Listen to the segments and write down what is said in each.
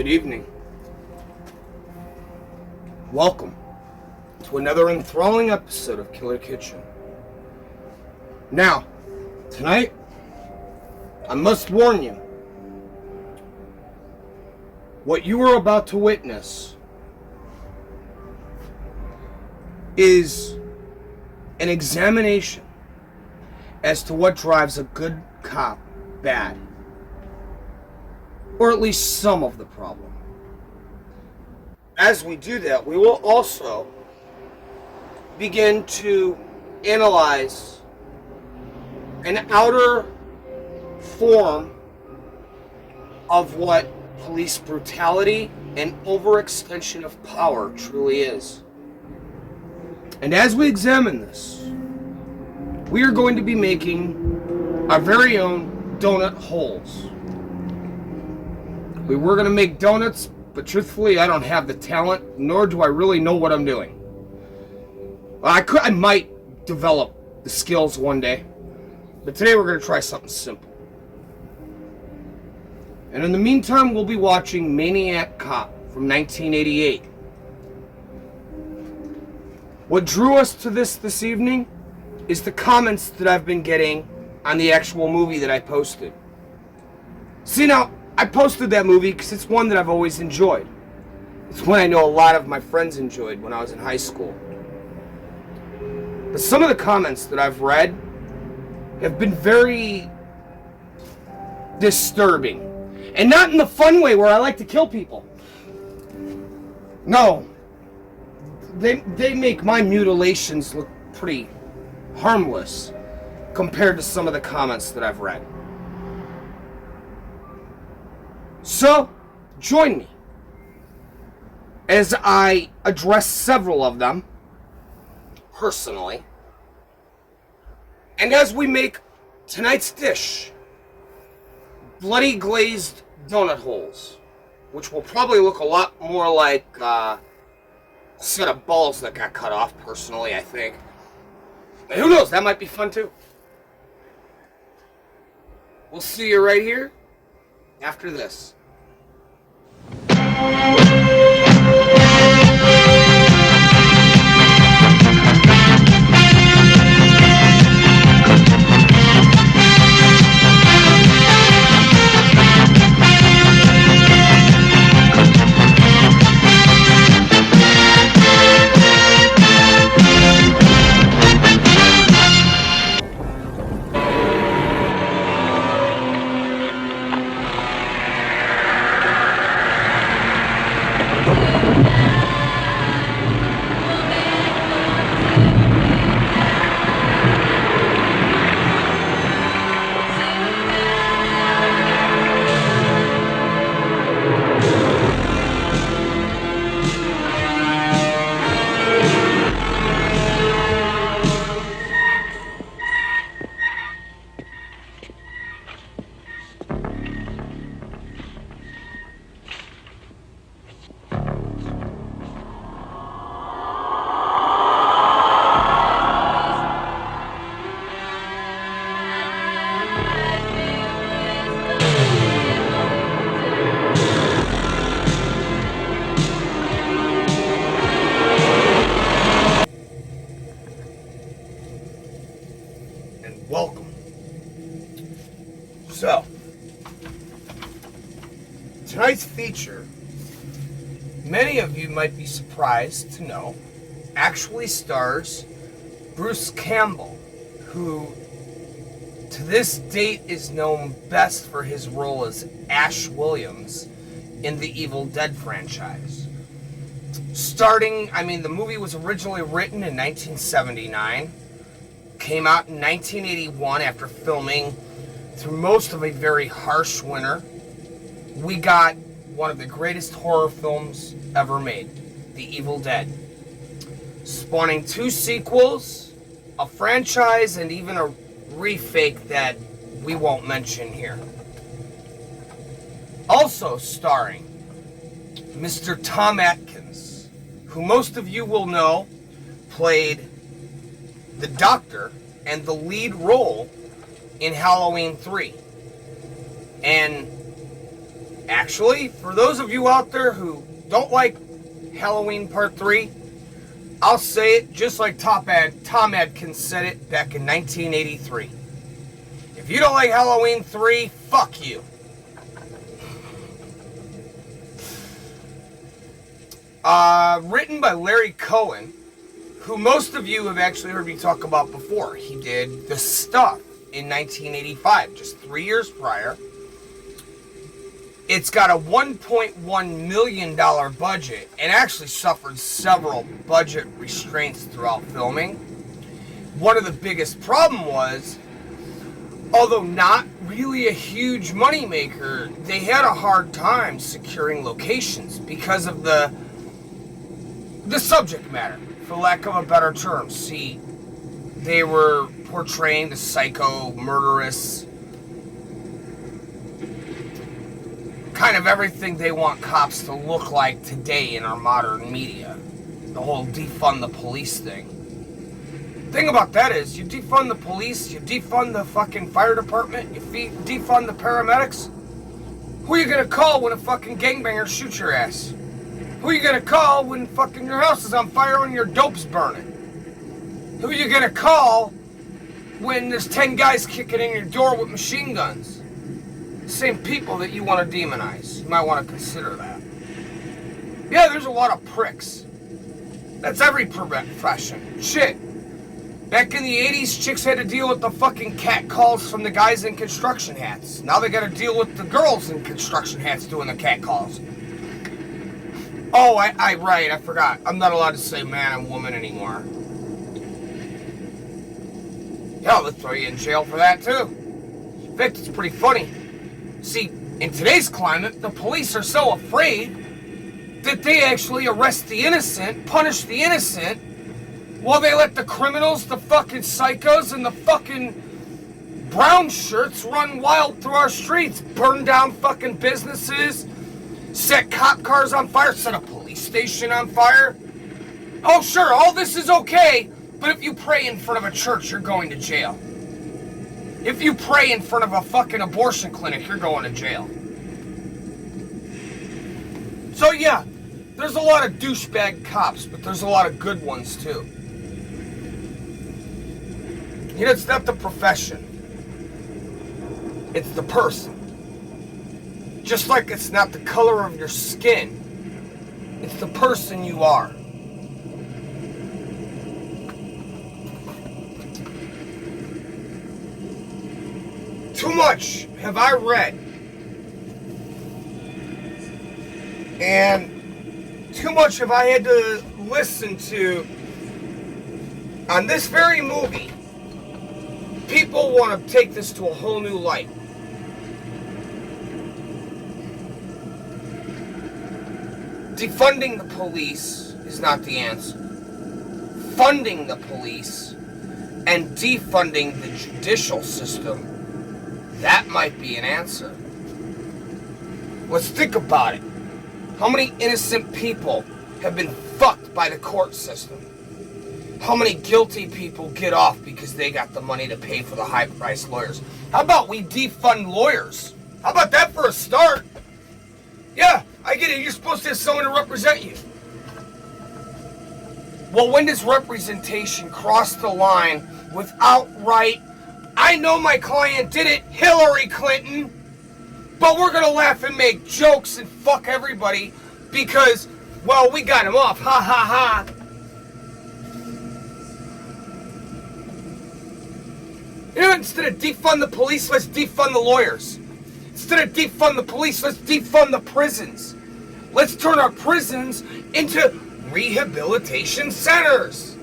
Good evening. Welcome to another enthralling episode of Killer Kitchen. Now, tonight, I must warn you, what you are about to witness is an examination as to what drives a good cop bad. Or at least some of the problem. As we do that, we will also begin to analyze an outer form of what police brutality and overextension of power truly is. And as we examine this, we are going to be making our very own donut holes. We were going to make donuts, but truthfully, I don't have the talent, nor do I really know what I'm doing. I might develop the skills one day, but today we're going to try something simple. And in the meantime, we'll be watching Maniac Cop from 1988. What drew us to this evening is the comments that I've been getting on the actual movie that I posted. See, now, I posted that movie because it's one that I've always enjoyed. It's one I know a lot of my friends enjoyed when I was in high school. But some of the comments that I've read have been very disturbing. And not in the fun way where I like to kill people. No. They make my mutilations look pretty harmless compared to some of the comments that I've read. So, join me as I address several of them personally, and as we make tonight's dish, bloody glazed donut holes, which will probably look a lot more like a set of balls that got cut off, personally, I think. And who knows, that might be fun too. We'll see you right here after this. Welcome. So, tonight's feature, many of you might be surprised to know, actually stars Bruce Campbell, who to this date is known best for his role as Ash Williams in the Evil Dead franchise. The movie was originally written in 1979. Came out in 1981 after filming through most of a very harsh winter. We got one of the greatest horror films ever made, The Evil Dead. Spawning 2 sequels, a franchise, and even a refake that we won't mention here. Also starring Mr. Tom Atkins, who most of you will know played the Doctor and the lead role in Halloween 3. And Actually, for those of you out there who don't like Halloween Part 3, I'll say it just like Tom Adkins said it back in 1983. If you don't like Halloween 3, fuck you. Written by Larry Cohen, who most of you have actually heard me talk about before. He did The Stuff in 1985, just 3 years prior. It's got a $1.1 million budget and actually suffered several budget restraints throughout filming. One of the biggest problem was, although not really a huge moneymaker, they had a hard time securing locations because of the subject matter, for lack of a better term. See, they were portraying the psycho, murderous, kind of everything they want cops to look like today in our modern media. The whole defund the police thing. Thing about that is, you defund the police, you defund the fucking fire department, you defund the paramedics. Who are you gonna call when a fucking gangbanger shoots your ass? Who are you gonna call when fucking your house is on fire and your dope's burning? Who are you gonna call when there's 10 guys kicking in your door with machine guns? Same people that you want to demonize. You might want to consider that. Yeah, there's a lot of pricks. That's every profession. Shit. Back in the 80s, chicks had to deal with the fucking cat calls from the guys in construction hats. Now they gotta deal with the girls in construction hats doing the cat calls. Oh, I forgot. I'm not allowed to say man and woman anymore. Hell, they'll throw you in jail for that too. In fact, it's pretty funny. See, in today's climate, the police are so afraid that they actually arrest the innocent, punish the innocent, while they let the criminals, the fucking psychos, and the fucking brown shirts run wild through our streets, burn down fucking businesses, set cop cars on fire, set a police station on fire. Oh, sure, all this is okay, but if you pray in front of a church, you're going to jail. If you pray in front of a fucking abortion clinic, you're going to jail. So yeah, there's a lot of douchebag cops, but there's a lot of good ones too. You know, it's not the profession. It's the person. Just like it's not the color of your skin. It's the person you are. Too much have I read, and too much have I had to listen to on this very movie. People want to take this to a whole new light. Defunding the police is not the answer. Funding the police and defunding the judicial system, that might be an answer. Let's think about it. How many innocent people have been fucked by the court system? How many guilty people get off because they got the money to pay for the high-priced lawyers? How about we defund lawyers? How about that for a start? Yeah, I get it. You're supposed to have someone to represent you. Well, when does representation cross the line with outright, I know my client did it, Hillary Clinton, but we're going to laugh and make jokes and fuck everybody because, well, we got him off. Ha ha ha. You know, instead of defund the police, let's defund the lawyers. Instead of defund the police, let's defund the prisons. Let's turn our prisons into rehabilitation centers.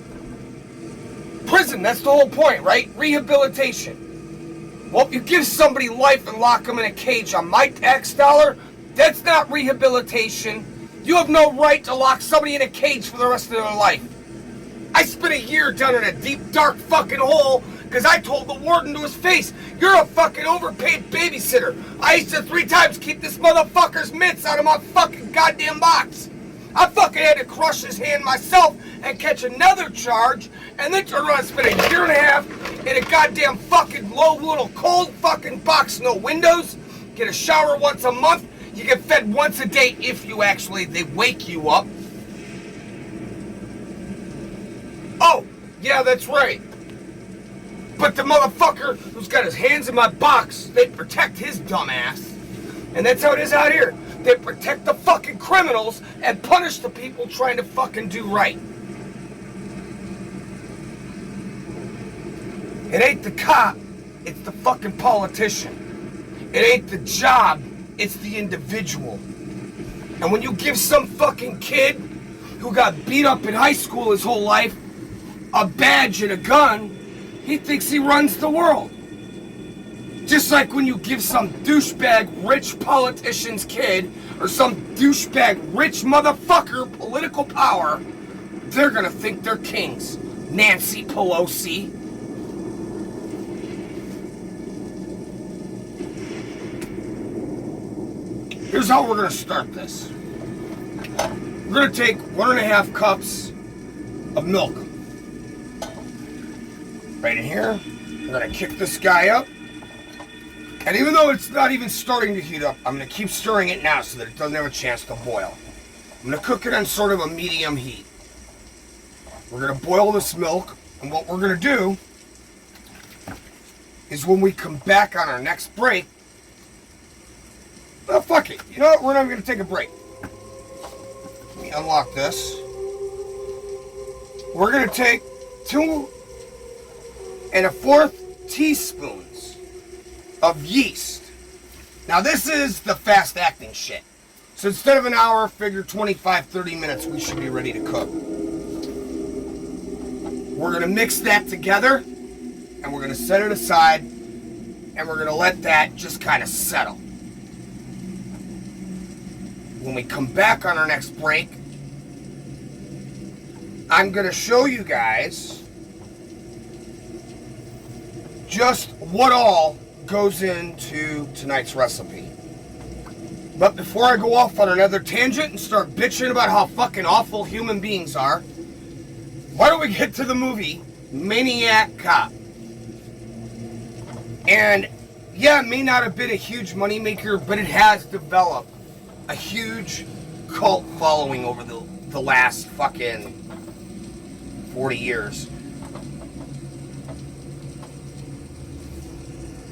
Prison, that's the whole point, right? Rehabilitation. Well, if you give somebody life and lock them in a cage on my tax dollar, that's not rehabilitation. You have no right to lock somebody in a cage for the rest of their life. I spent a year down in a deep, dark fucking hole because I told the warden to his face, you're a fucking overpaid babysitter. I used to 3 times keep this motherfucker's mitts out of my fucking goddamn box. I fucking had to crush his hand myself and catch another charge and then turn around and spend a year and a half in a goddamn fucking low little cold fucking box, no windows, get a shower once a month, You get fed once a day if they wake you up. Oh, yeah, that's right. But the motherfucker who's got his hands in my box, they protect his dumb ass. And that's how it is out here. They protect the fucking criminals and punish the people trying to fucking do right. It ain't the cop, it's the fucking politician. It ain't the job, it's the individual. And when you give some fucking kid who got beat up in high school his whole life a badge and a gun, he thinks he runs the world. Just like when you give some douchebag rich politician's kid or some douchebag rich motherfucker political power, they're gonna think they're kings. Nancy Pelosi. Here's how we're gonna start this. We're gonna take 1.5 cups of milk. Right in here. We're gonna kick this guy up. And even though it's not even starting to heat up, I'm gonna keep stirring it now so that it doesn't have a chance to boil. I'm gonna cook it on sort of a medium heat. We're gonna boil this milk, and what we're gonna do is when we come back on our next break, well, fuck it. You know what? We're not gonna take a break. Let me unlock this. We're gonna take 2 1/4 teaspoons of yeast. Now this is the fast acting shit. So instead of an hour, figure 25-30 minutes we should be ready to cook. We're gonna mix that together and we're gonna set it aside and we're gonna let that just kind of settle. When we come back on our next break, I'm gonna show you guys just what all goes into tonight's recipe. But before I go off on another tangent and start bitching about how fucking awful human beings are, why don't we get to the movie Maniac Cop? And yeah, it may not have been a huge moneymaker, but it has developed a huge cult following over the last fucking 40 years.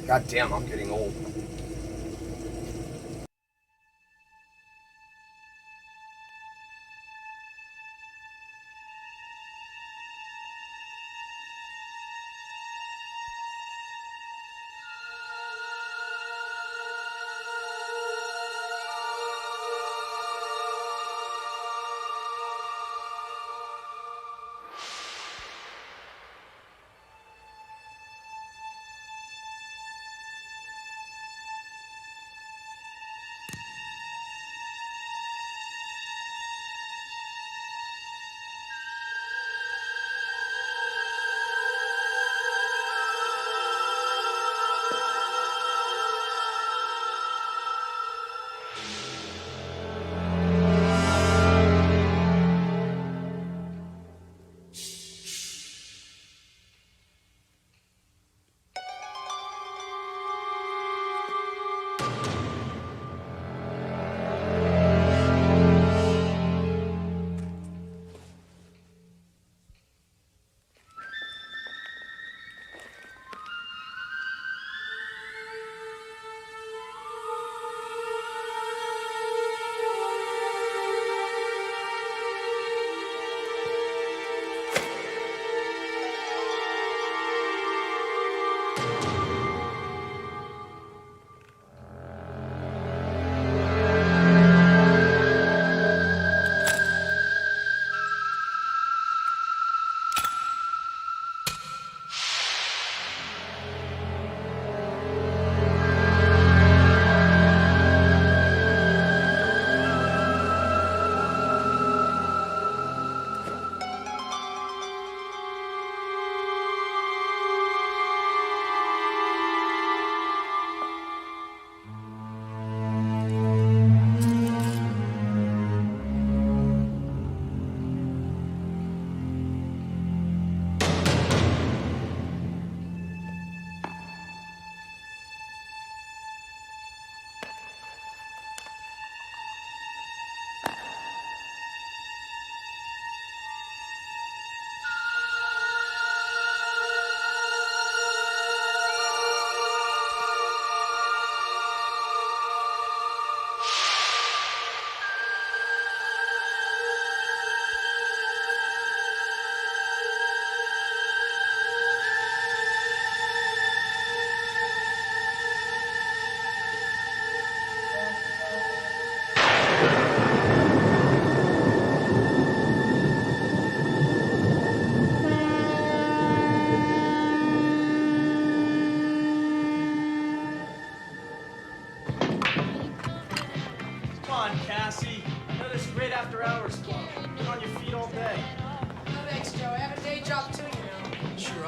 God damn, I'm getting old.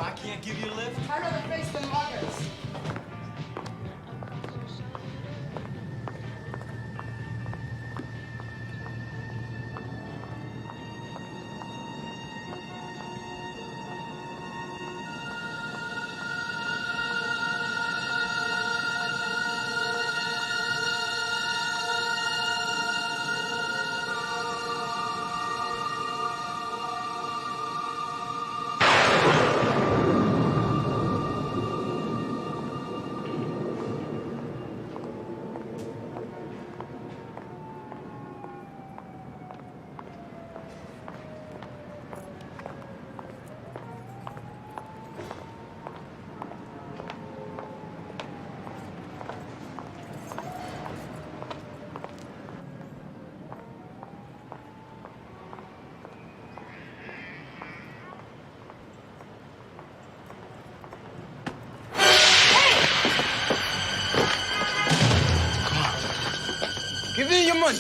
I can't give you a lift? I'd rather face the muggers. Give me your money.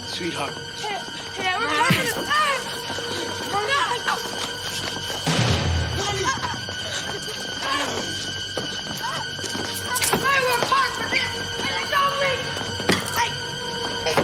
Sweetheart. Hey, we're talking to... We're not... Hey, we're part for this! And it's all me! Hey! It's me!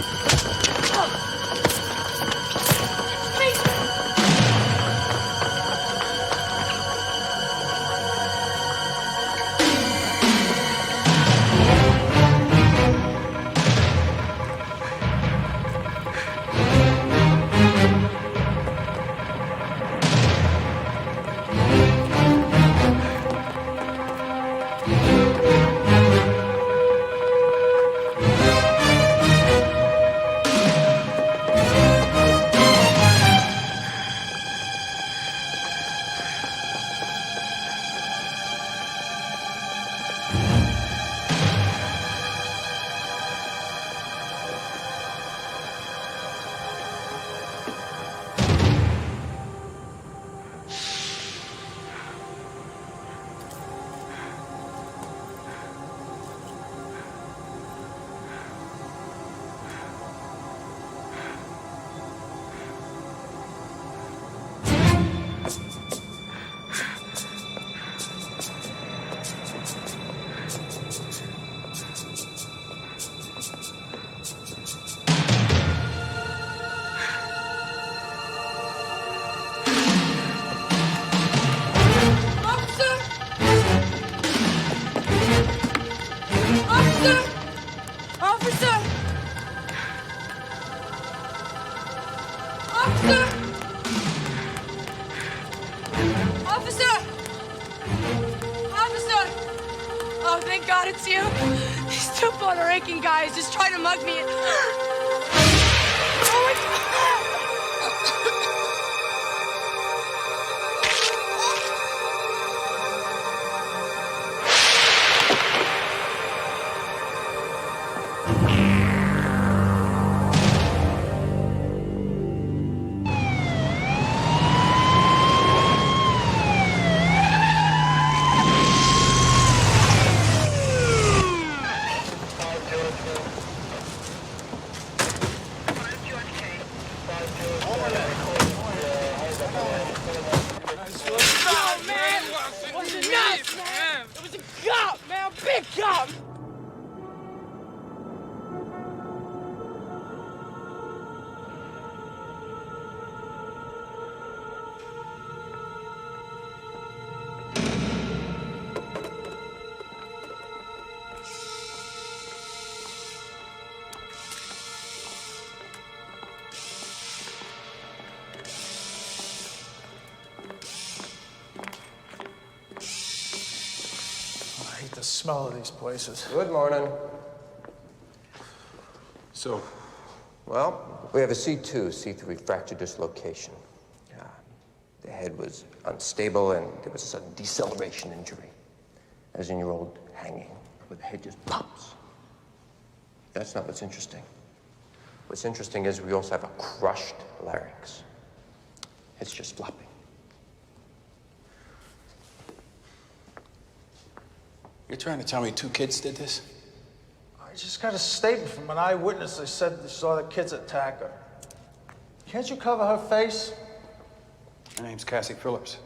Oh, thank God it's you. These two Puerto Rican guys just trying to mug me. Oh my God. Big cop! I hate the smell of these places. Good morning. So, Well, we have a C2, C3 fracture dislocation. The head was unstable and there was a sudden deceleration injury. As in your old hanging, where the head just pops. That's not what's interesting. What's interesting is we also have a crushed larynx. It's just flopping. you're trying to tell me 2 kids did this? I just got a statement from an eyewitness. They said they saw the kids attack her. Can't you cover her face? Her name's Cassie Phillips.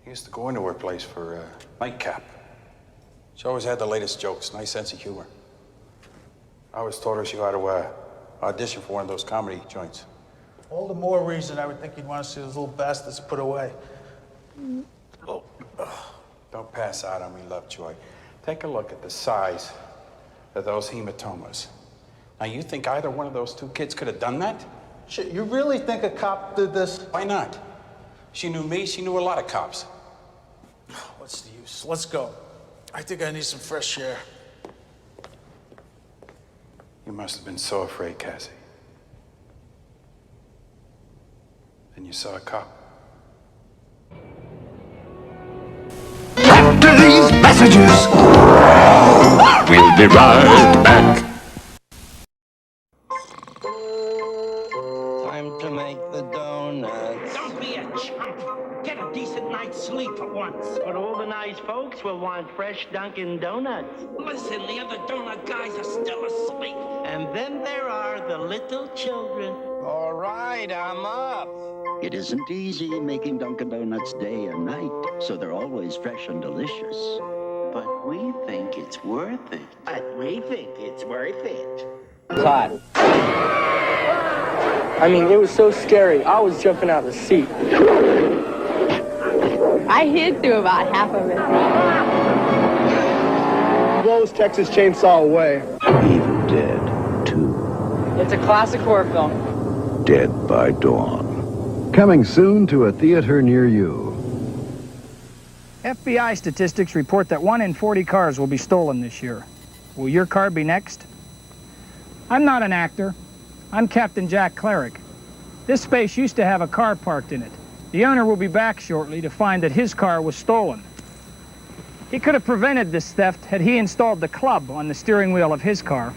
He used to go into her place for nightcap. She always had the latest jokes, nice sense of humor. I always told her she ought to audition for one of those comedy joints. All the more reason I would think you'd want to see those little bastards put away. Oh. Don't pass out on me, Lovejoy. Take a look at the size of those hematomas. Now, you think either one of those two kids could have done that? Shit, you really think a cop did this? Why not? She knew me, she knew a lot of cops. What's the use? Let's go. I think I need some fresh air. You must have been so afraid, Cassie. Then you saw a cop. After these messages, we'll be right back. Time to make the donuts. Don't be a chump. Get a decent night's sleep for once. But all the nice folks will want fresh Dunkin' Donuts. Listen, the other donut guys are still asleep. And then there are the little children. All right, I'm up. It isn't easy making Dunkin' Donuts day and night, so they're always fresh and delicious. But we think it's worth it. But we think it's worth it. Hot. I mean, it was so scary. I was jumping out of the seat. I hid through about half of it. Blows Texas Chainsaw away. Evil Dead 2. It's a classic horror film. Dead by Dawn. Coming soon to a theater near you. FBI statistics report that 1 in 40 cars will be stolen this year. Will your car be next? I'm not an actor. I'm Captain Jack Cleric. This space used to have a car parked in it. The owner will be back shortly to find that his car was stolen. He could have prevented this theft had he installed the club on the steering wheel of his car.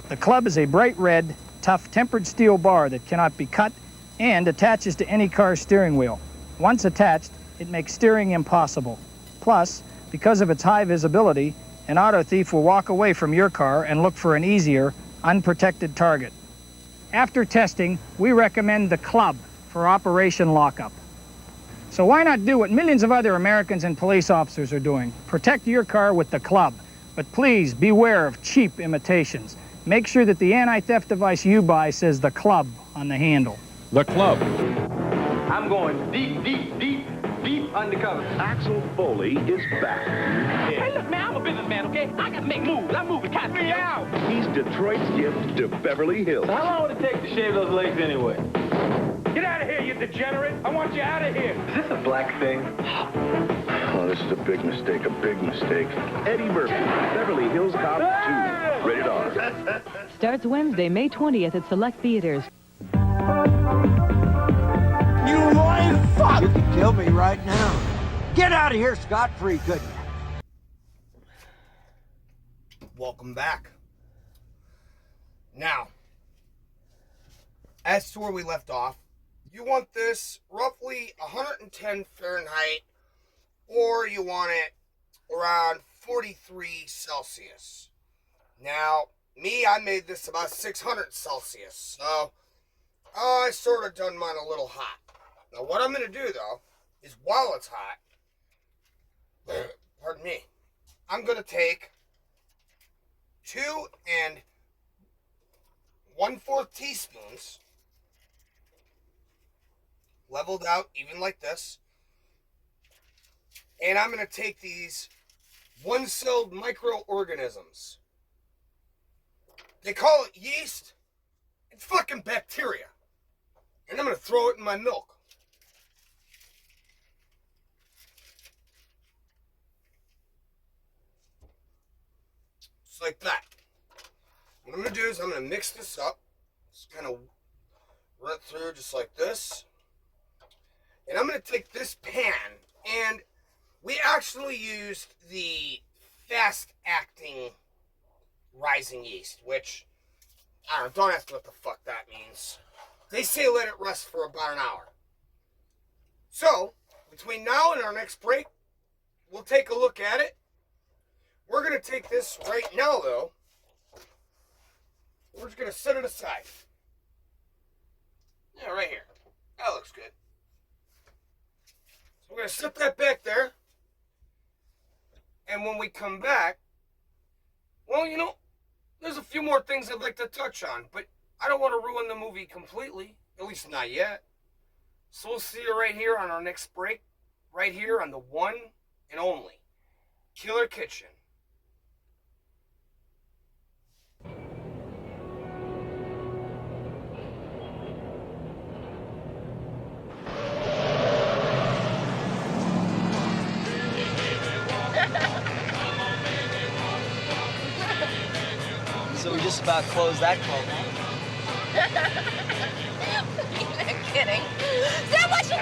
The club is a bright red, tough tempered steel bar that cannot be cut and attaches to any car's steering wheel. Once attached, it makes steering impossible. Plus, because of its high visibility, an auto thief will walk away from your car and look for an easier, unprotected target. After testing, we recommend the club for Operation Lockup. So why not do what millions of other Americans and police officers are doing? Protect your car with the club. But please beware of cheap imitations. Make sure that the anti-theft device you buy says the club on the handle. The Club. I'm going deep, deep, deep, deep undercover. Axel Foley is back. Hey, look, man, I'm a businessman, okay? I gotta make moves. I'm moving kind of me out. He's Detroit's gift to Beverly Hills. How long would it take to shave those legs anyway? Get out of here, you degenerate. I want you out of here. Is this a black thing? Oh, this is a big mistake, a big mistake. Eddie Murphy, Beverly Hills Cop 2, rated R. Starts Wednesday, May 20th at select theaters. You lying fuck! You could kill me right now. Get out of here scot-free, couldn't you? Welcome back. Now, as to where we left off, you want this roughly 110 Fahrenheit, or you want it around 43 Celsius. Now, I made this about 600 Celsius, so I sort of done mine a little hot. Now, what I'm going to do, though, is while it's hot, pardon me, I'm going to take 2 1/4 teaspoons, leveled out even like this, and I'm going to take these one-celled microorganisms. They call it yeast. It's fucking bacteria. And I'm going to throw it in my milk. Just like that. What I'm going to do is I'm going to mix this up. Just kind of run it through just like this. And I'm going to take this pan, and we actually used the fast-acting rising yeast, which, I don't know, don't ask me what the fuck that means. They say let it rest for about an hour. So, between now and our next break, we'll take a look at it. We're going to take this right now, though. We're just going to set it aside. Yeah, right here. That looks good. So we're going to set that back there. And when we come back, well, you know, there's a few more things I'd like to touch on, but I don't want to ruin the movie completely, at least not yet. So we'll see you right here on our next break, right here on the one and only Killer Kitchen. So we just about closed that club, huh? You're kidding. Sam, what you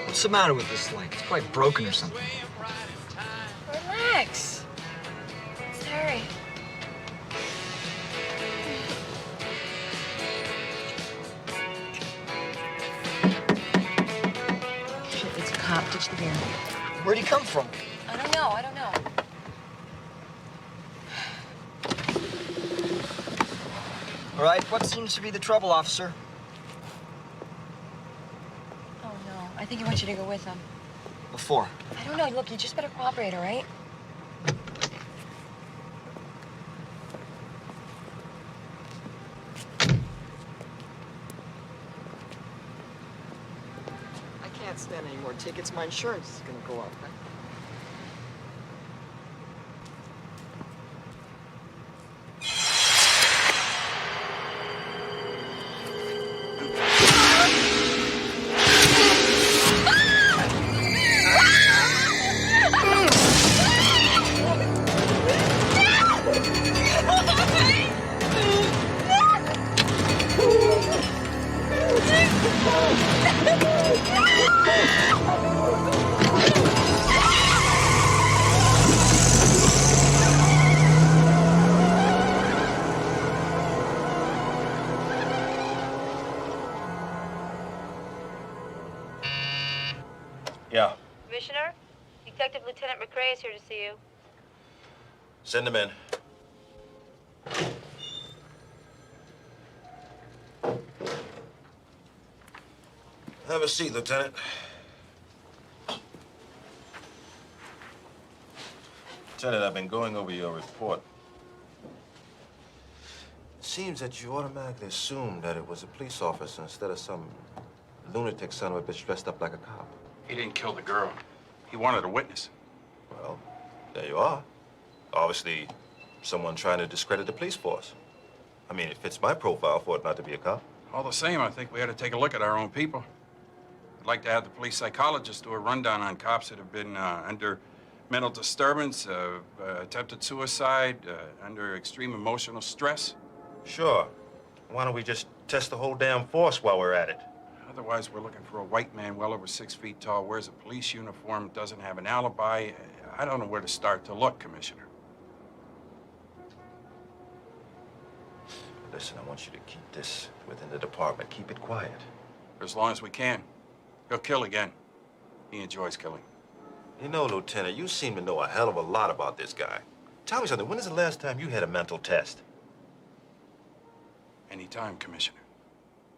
What's the matter with this thing? It's quite broken or something. Relax. Let's hurry. Shit, it's a cop. Ditch the van. Where'd he come from? I don't know. All right, what seems to be the trouble, officer? Oh, no. I think he wants you to go with him. Before. I don't know. Look, you just better cooperate, all right? I can't stand any more tickets. My insurance is gonna go up. Yeah. Commissioner, Detective Lieutenant McRae is here to see you. Send him in. Have a seat, Lieutenant. Lieutenant, I've been going over your report. It seems that you automatically assumed that it was a police officer instead of some lunatic son of a bitch dressed up like a cop. He didn't kill the girl. He wanted a witness. Well, there you are. Obviously, someone trying to discredit the police force. I mean, it fits my profile for it not to be a cop. All the same, I think we ought to take a look at our own people. I'd like to have the police psychologist do a rundown on cops that have been under mental disturbance, attempted suicide, under extreme emotional stress. Sure. Why don't we just test the whole damn force while we're at it? Otherwise, we're looking for a white man well over 6 feet tall, wears a police uniform, doesn't have an alibi. I don't know where to start to look, Commissioner. Listen, I want you to keep this within the department. Keep it quiet. For as long as we can. He'll kill again. He enjoys killing. You know, Lieutenant, you seem to know a hell of a lot about this guy. Tell me something. When is the last time you had a mental test? Anytime, Commissioner.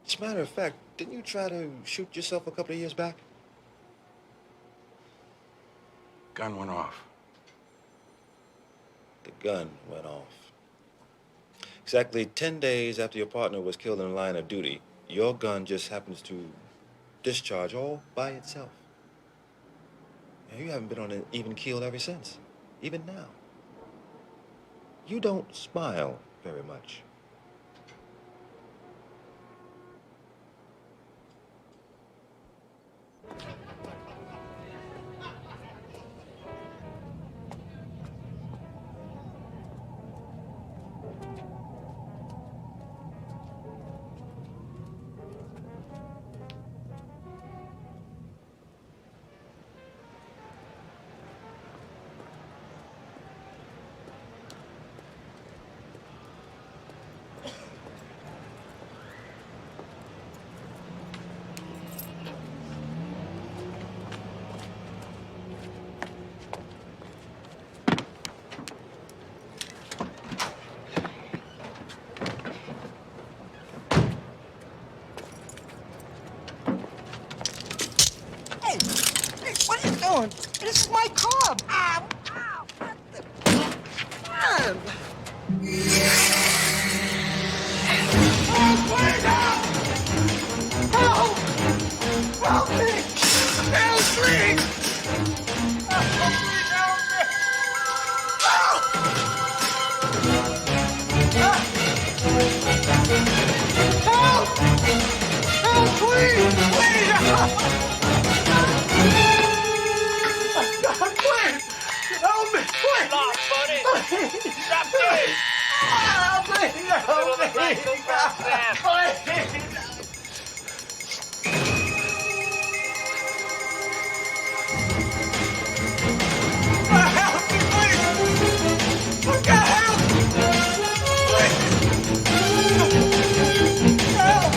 As a matter of fact, didn't you try to shoot yourself a couple of years back? Gun went off. The gun went off. Exactly 10 days after your partner was killed in the line of duty, your gun just happens to discharge all by itself. And you haven't been on an even keel ever since, even now. You don't smile very much. doing? This is my club. Ow! Ow! What the? Man. Oh, please help! Help! Help me! Help me! Help me! Help! Help! Help, please! Please, help! God, please! Help me! Please! Stop, buddy! Please! Stop this! Please, help me! Please! Help me, please! Look out, help! Please! Help!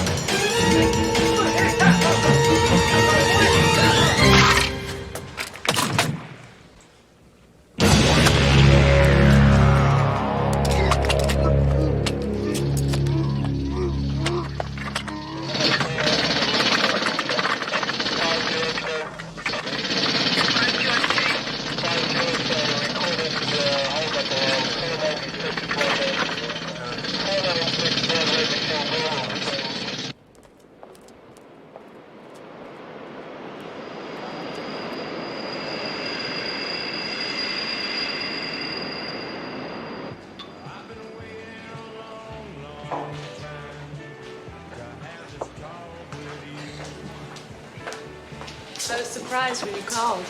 I was surprised when you called.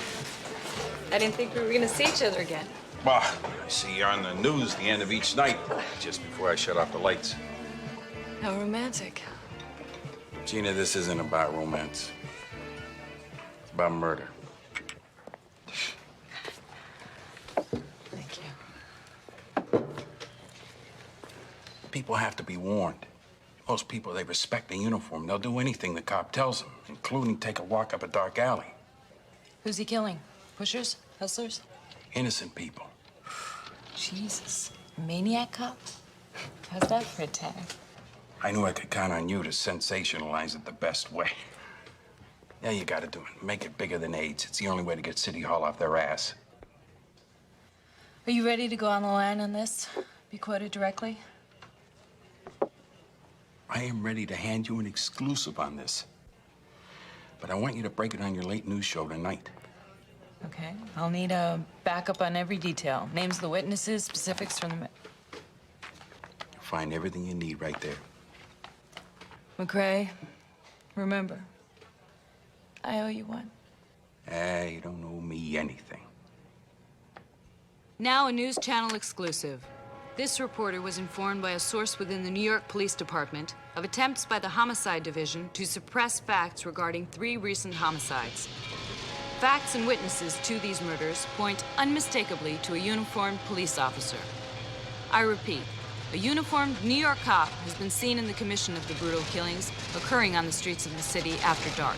I didn't think we were gonna see each other again. Bah, I see you on the news the end of each night, just before I shut off the lights. How romantic. Gina, this isn't about romance. It's about murder. Thank you. People have to be warned. Most people, they respect the uniform. They'll do anything the cop tells them, including take a walk up a dark alley. Who's he killing? Pushers? Hustlers? Innocent people. Jesus. Maniac cop? How's that for a tag? I knew I could count on you to sensationalize it the best way. Yeah, you gotta do it. Make it bigger than AIDS. It's the only way to get City Hall off their ass. Are you ready to go on the line on this? Be quoted directly? I am ready to hand you an exclusive on this. But I want you to break it on your late news show tonight. Okay. I'll need a backup on every detail. Names of the witnesses, specifics from the... You'll find everything you need right there. McCrae, remember, I owe you one. You don't owe me anything. Now a News Channel exclusive. This reporter was informed by a source within the New York Police Department of attempts by the Homicide Division to suppress facts regarding 3 recent homicides. Facts and witnesses to these murders point unmistakably to a uniformed police officer. I repeat, a uniformed New York cop has been seen in the commission of the brutal killings occurring on the streets of the city after dark.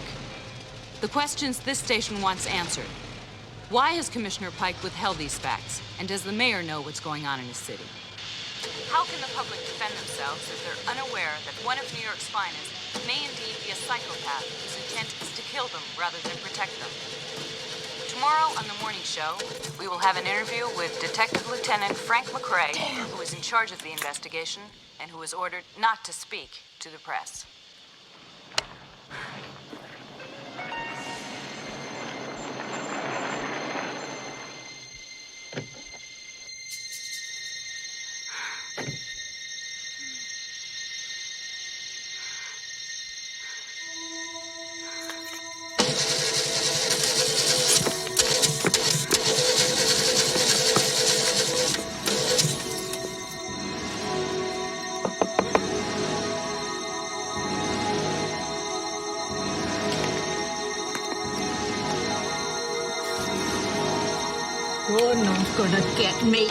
The questions this station wants answered. Why has Commissioner Pike withheld these facts? And does the mayor know what's going on in his city? How can the public defend themselves if they're unaware that one of New York's finest may indeed be a psychopath whose intent is to kill them rather than protect them? Tomorrow on the morning show, we will have an interview with Detective Lieutenant Frank McCrae, who is in charge of the investigation and who was ordered not to speak to the press. You're not gonna get me.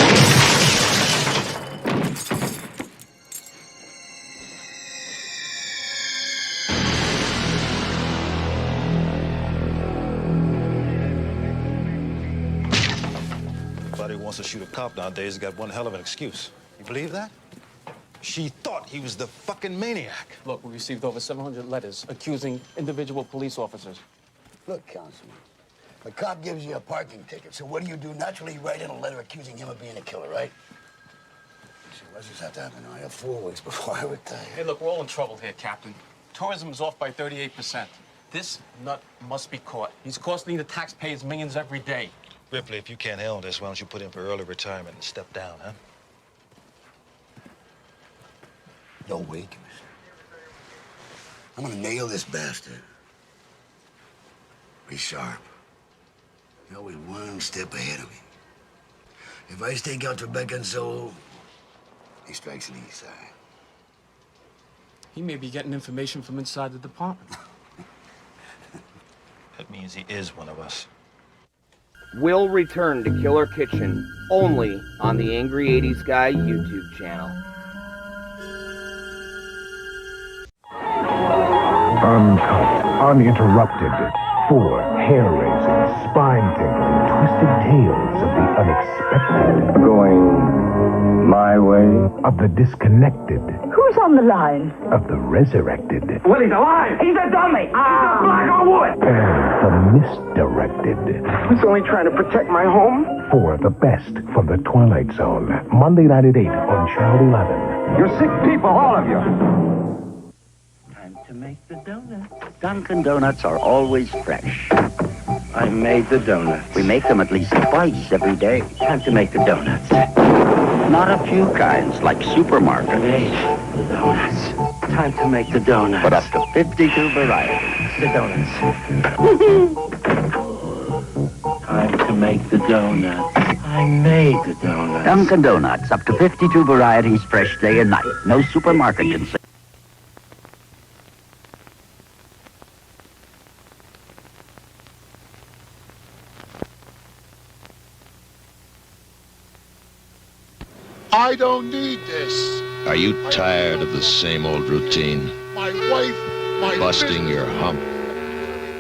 Anybody who wants to shoot a cop nowadays has got one hell of an excuse. You believe that? She thought he was the fucking maniac. Look, we received over 700 letters accusing individual police officers. Look, Councilman, The cop gives you a parking ticket, so what do? Naturally, you write in a letter accusing him of being a killer, right? So why does this have to happen? I have 4 weeks before I retire. Hey, look, we're all in trouble here, Captain. Tourism is off by 38%. This nut must be caught. He's costing the taxpayers millions every day. Ripley, if you can't handle this, why don't you put in for early retirement and step down, huh? Yo, Wakers. I'm gonna nail this bastard. Be sharp. You're always one step ahead of me. If I stake out Rebecca and Zoe, he strikes the east side. He may be getting information from inside the department. That means he is one of us. Will return to Killer Kitchen only on the Angry 80s Guy YouTube channel. Uncut, uninterrupted, 4 hair-raising, spine-tingling, twisted tales of the unexpected. Going my way. Of the disconnected. Who's on the line? Of the resurrected. Well, he's alive. He's a dummy. He's a black on wood. And the misdirected. I was only trying to protect my home. For the best from the Twilight Zone. Monday night at 8 on Channel 11. You're sick people, all of you. Time to make the donuts. Dunkin' Donuts are always fresh. I made the donuts. We make them at least twice every day. Time to make the donuts. Not a few kinds, like supermarket. Made the donuts. Time to make the donuts. But up to 52 varieties. The donuts. Time to make the donuts. I made the donuts. Dunkin' Donuts, up to 52 varieties, fresh day and night. No supermarket can say. I don't need this. Are you tired of the same old routine? My wife, my busting your hump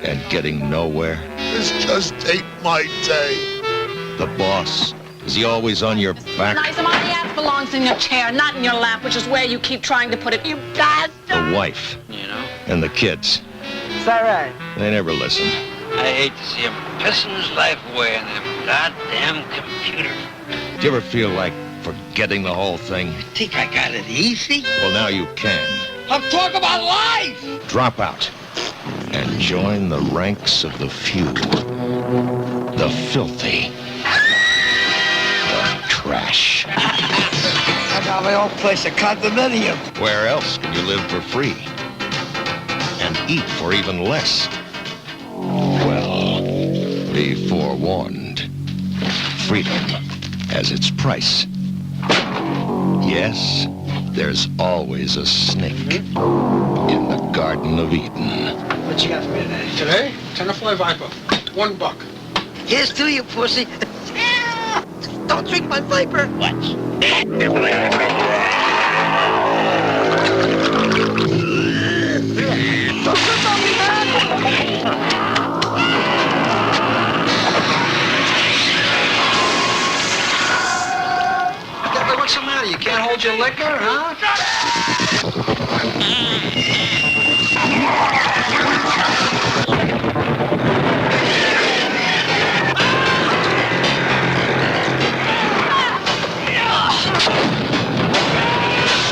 and getting nowhere? This just ain't my day. The boss, is he always on your back? Nice, my ass belongs in your chair, not in your lap, which is where you keep trying to put it. You bastard! The wife. You know? And the kids. Is that right? They never listen. I hate to see him pissing his life away on them goddamn computers. Do you ever feel like forgetting the whole thing? Think I got it easy? Well, now you can. I'm talking about life! Drop out and join the ranks of the few. The filthy. The trash. I got my own place, a condominium. Where else can you live for free? And eat for even less? Well, be forewarned. Freedom has its price. Yes, there's always a snake in the Garden of Eden. What you got for me today? Today? Tenderfly Viper. $1. Here's to you, pussy. Don't drink my Viper. Watch. What's the matter? You can't hold your liquor, huh?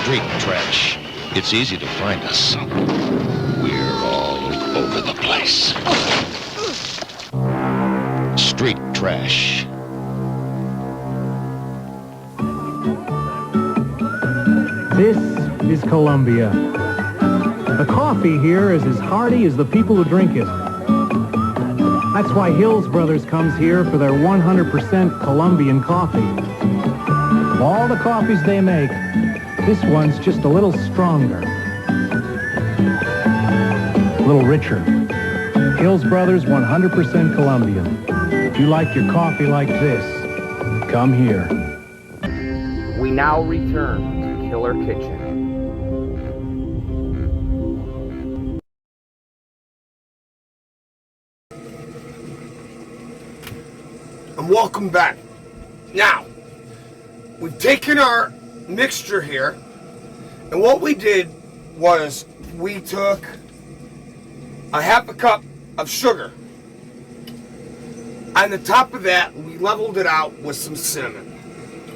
Street trash. It's easy to find us. We're all over the place. Street trash. This is Colombia. The coffee here is as hearty as the people who drink it. That's why Hills Brothers comes here for their 100% Colombian coffee. Of all the coffees they make, this one's just a little stronger. A little richer. Hills Brothers 100% Colombian. If you like your coffee like this, come here. We now return to Killer Kitchen. And welcome back. Now, we've taken our mixture here, and what we did was we took a half a cup of sugar, On the top of that, we leveled it out with some cinnamon.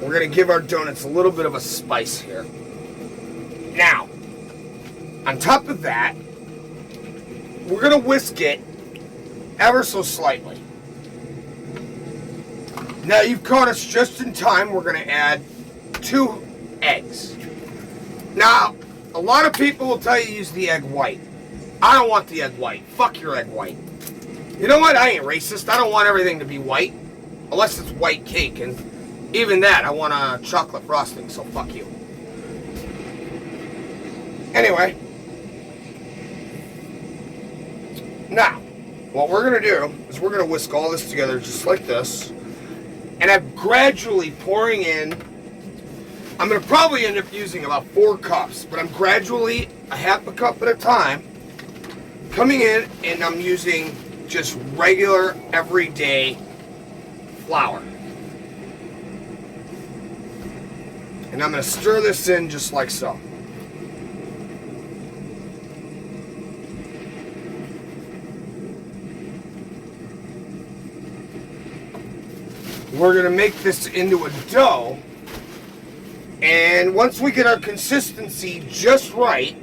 We're gonna give our donuts a little bit of a spice here. Now, on top of that, we're gonna whisk it ever so slightly. Now you've caught us just in time. We're gonna add 2 eggs. Now, a lot of people will tell you use the egg white. I don't want the egg white. Fuck your egg white. You know what? I ain't racist. I don't want everything to be white. Unless it's white cake. And even that, I want a chocolate frosting. So fuck you. Anyway. Now, what we're going to do is we're going to whisk all this together just like this. And I'm gradually pouring in. I'm going to probably end up using about 4 cups. But I'm gradually, a half a cup at a time, coming in, and I'm using just regular, everyday flour. And I'm going to stir this in just like so. We're going to make this into a dough. And once we get our consistency just right,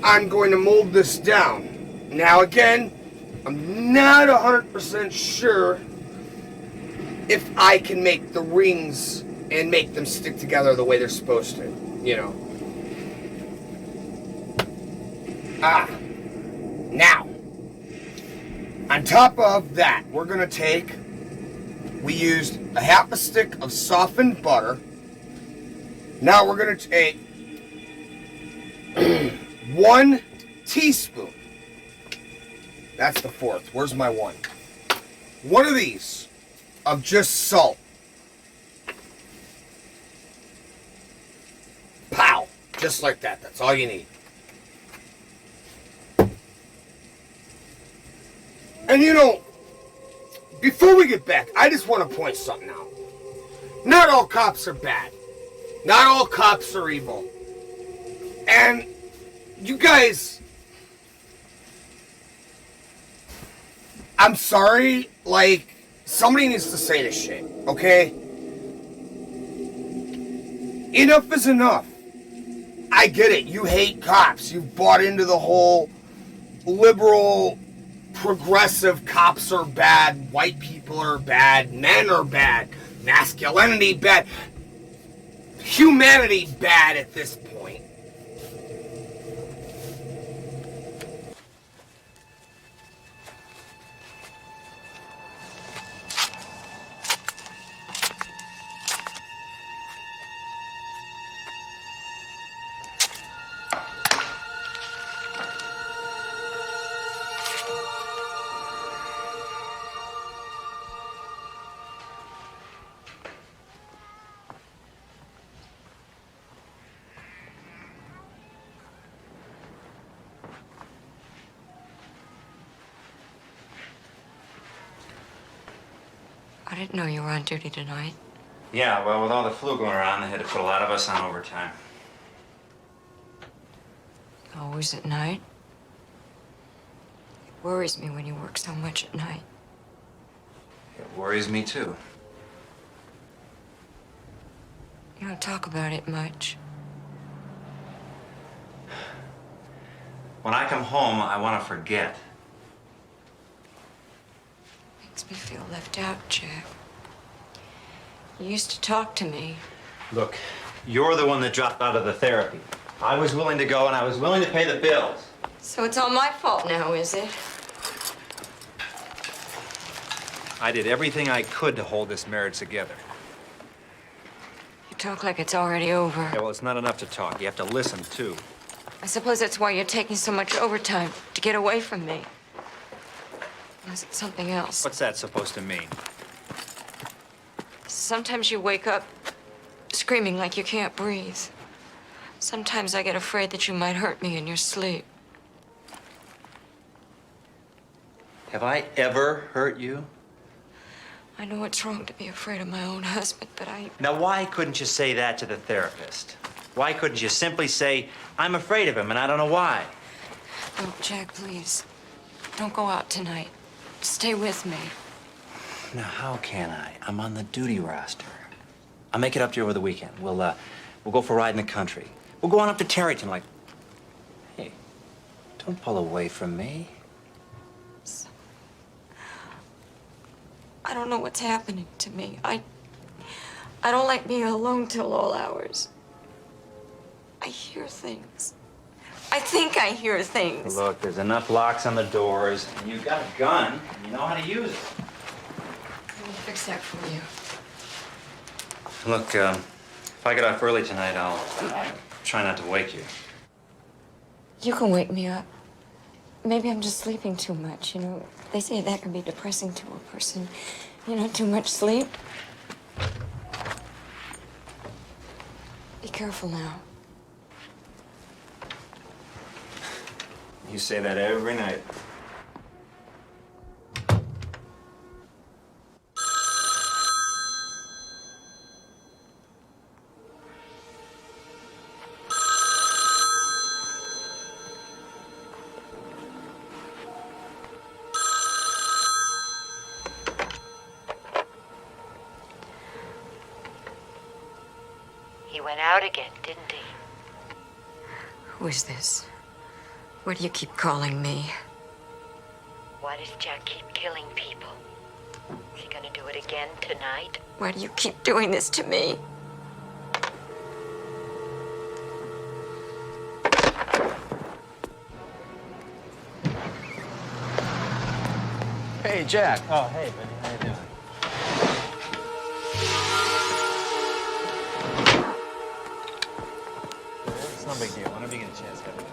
I'm going to mold this down. Now again, I'm not 100% sure if I can make the rings and make them stick together the way they're supposed to, you know. Now, on top of that, we're going to take, we used a half a stick of softened butter. Now we're going to take 1 teaspoon. That's the 4th. Where's my 1? 1 of these of just salt. Pow! Just like that. That's all you need. And you know, before we get back, I just want to point something out. Not all cops are bad. Not all cops are evil. And you guys, I'm sorry, like, somebody needs to say this shit, okay? Enough is enough. I get it. You hate cops. You've bought into the whole liberal, progressive cops are bad, white people are bad, men are bad, masculinity bad, humanity bad at this point. I didn't know you were on duty tonight. Yeah, well, with all the flu going around, they had to put a lot of us on overtime. Always at night? It worries me when you work so much at night. It worries me, too. You don't talk about it much. When I come home, I want to forget. Makes me feel left out, Jack. You used to talk to me. Look, you're the one that dropped out of the therapy. I was willing to go, and I was willing to pay the bills. So it's all my fault now, is it? I did everything I could to hold this marriage together. You talk like it's already over. Yeah, well, it's not enough to talk. You have to listen, too. I suppose that's why you're taking so much overtime, to get away from me. Or is it something else? What's that supposed to mean? Sometimes you wake up screaming like you can't breathe. Sometimes I get afraid that you might hurt me in your sleep. Have I ever hurt you? I know it's wrong to be afraid of my own husband, but Now, why couldn't you say that to the therapist? Why couldn't you simply say, I'm afraid of him and I don't know why? Oh, Jack, please. Don't go out tonight. stay with me. Now, how can I? I'm on the duty roster. I'll make it up to you over the weekend. We'll go for a ride in the country. We'll go on up to Tarryton like... Hey, don't pull away from me. I don't know what's happening to me. I don't like being alone till all hours. I hear things. I think I hear things. Look, there's enough locks on the doors, and you've got a gun, and you know how to use it. Let me fix that for you. Look, if I get off early tonight, I'll try not to wake you. You can wake me up. Maybe I'm just sleeping too much, you know. They say that can be depressing to a person. You know, too much sleep. Be careful now. You say that every night. He went out again, didn't he? Who is this? Why do you keep calling me? Why does Jack keep killing people? Is he gonna do it again tonight? Why do you keep doing this to me? Hey, Jack. Oh, hey, buddy. How you doing? It's no big deal. Whenever you get a chance, have it.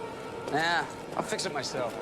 Nah, I'll fix it myself.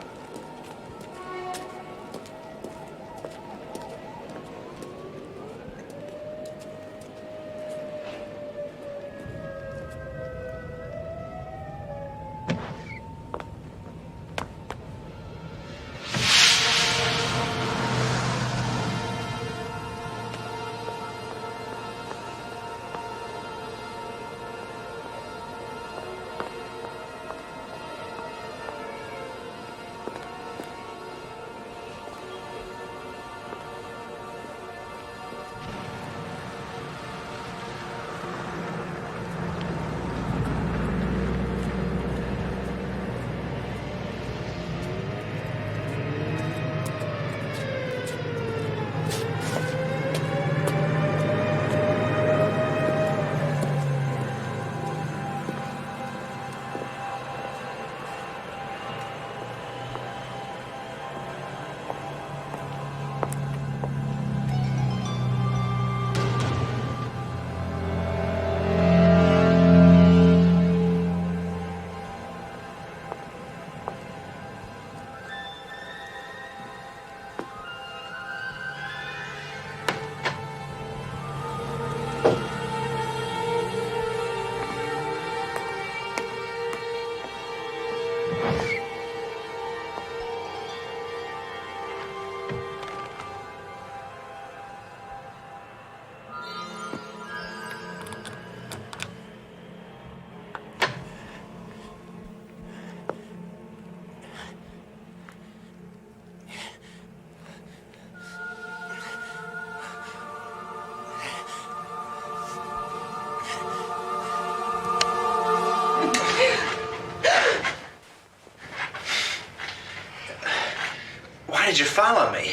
Why did you follow me?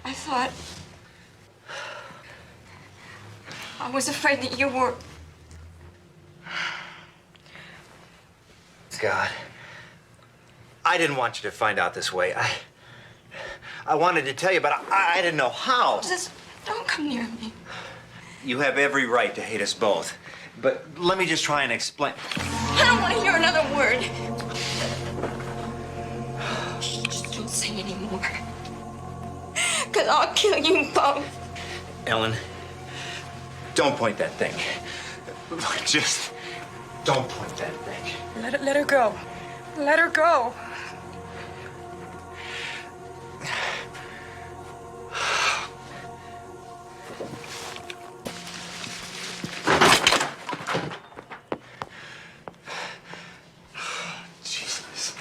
I thought... I was afraid that you were... God. I didn't want you to find out this way. I wanted to tell you, but I didn't know how. Just don't come near me. You have every right to hate us both. But let me just try and explain. I don't want to hear another word. Just don't say any more. Because I'll kill you both. Ellen, don't point that thing. Just don't point that thing. Let her go. Let her go. Jesus.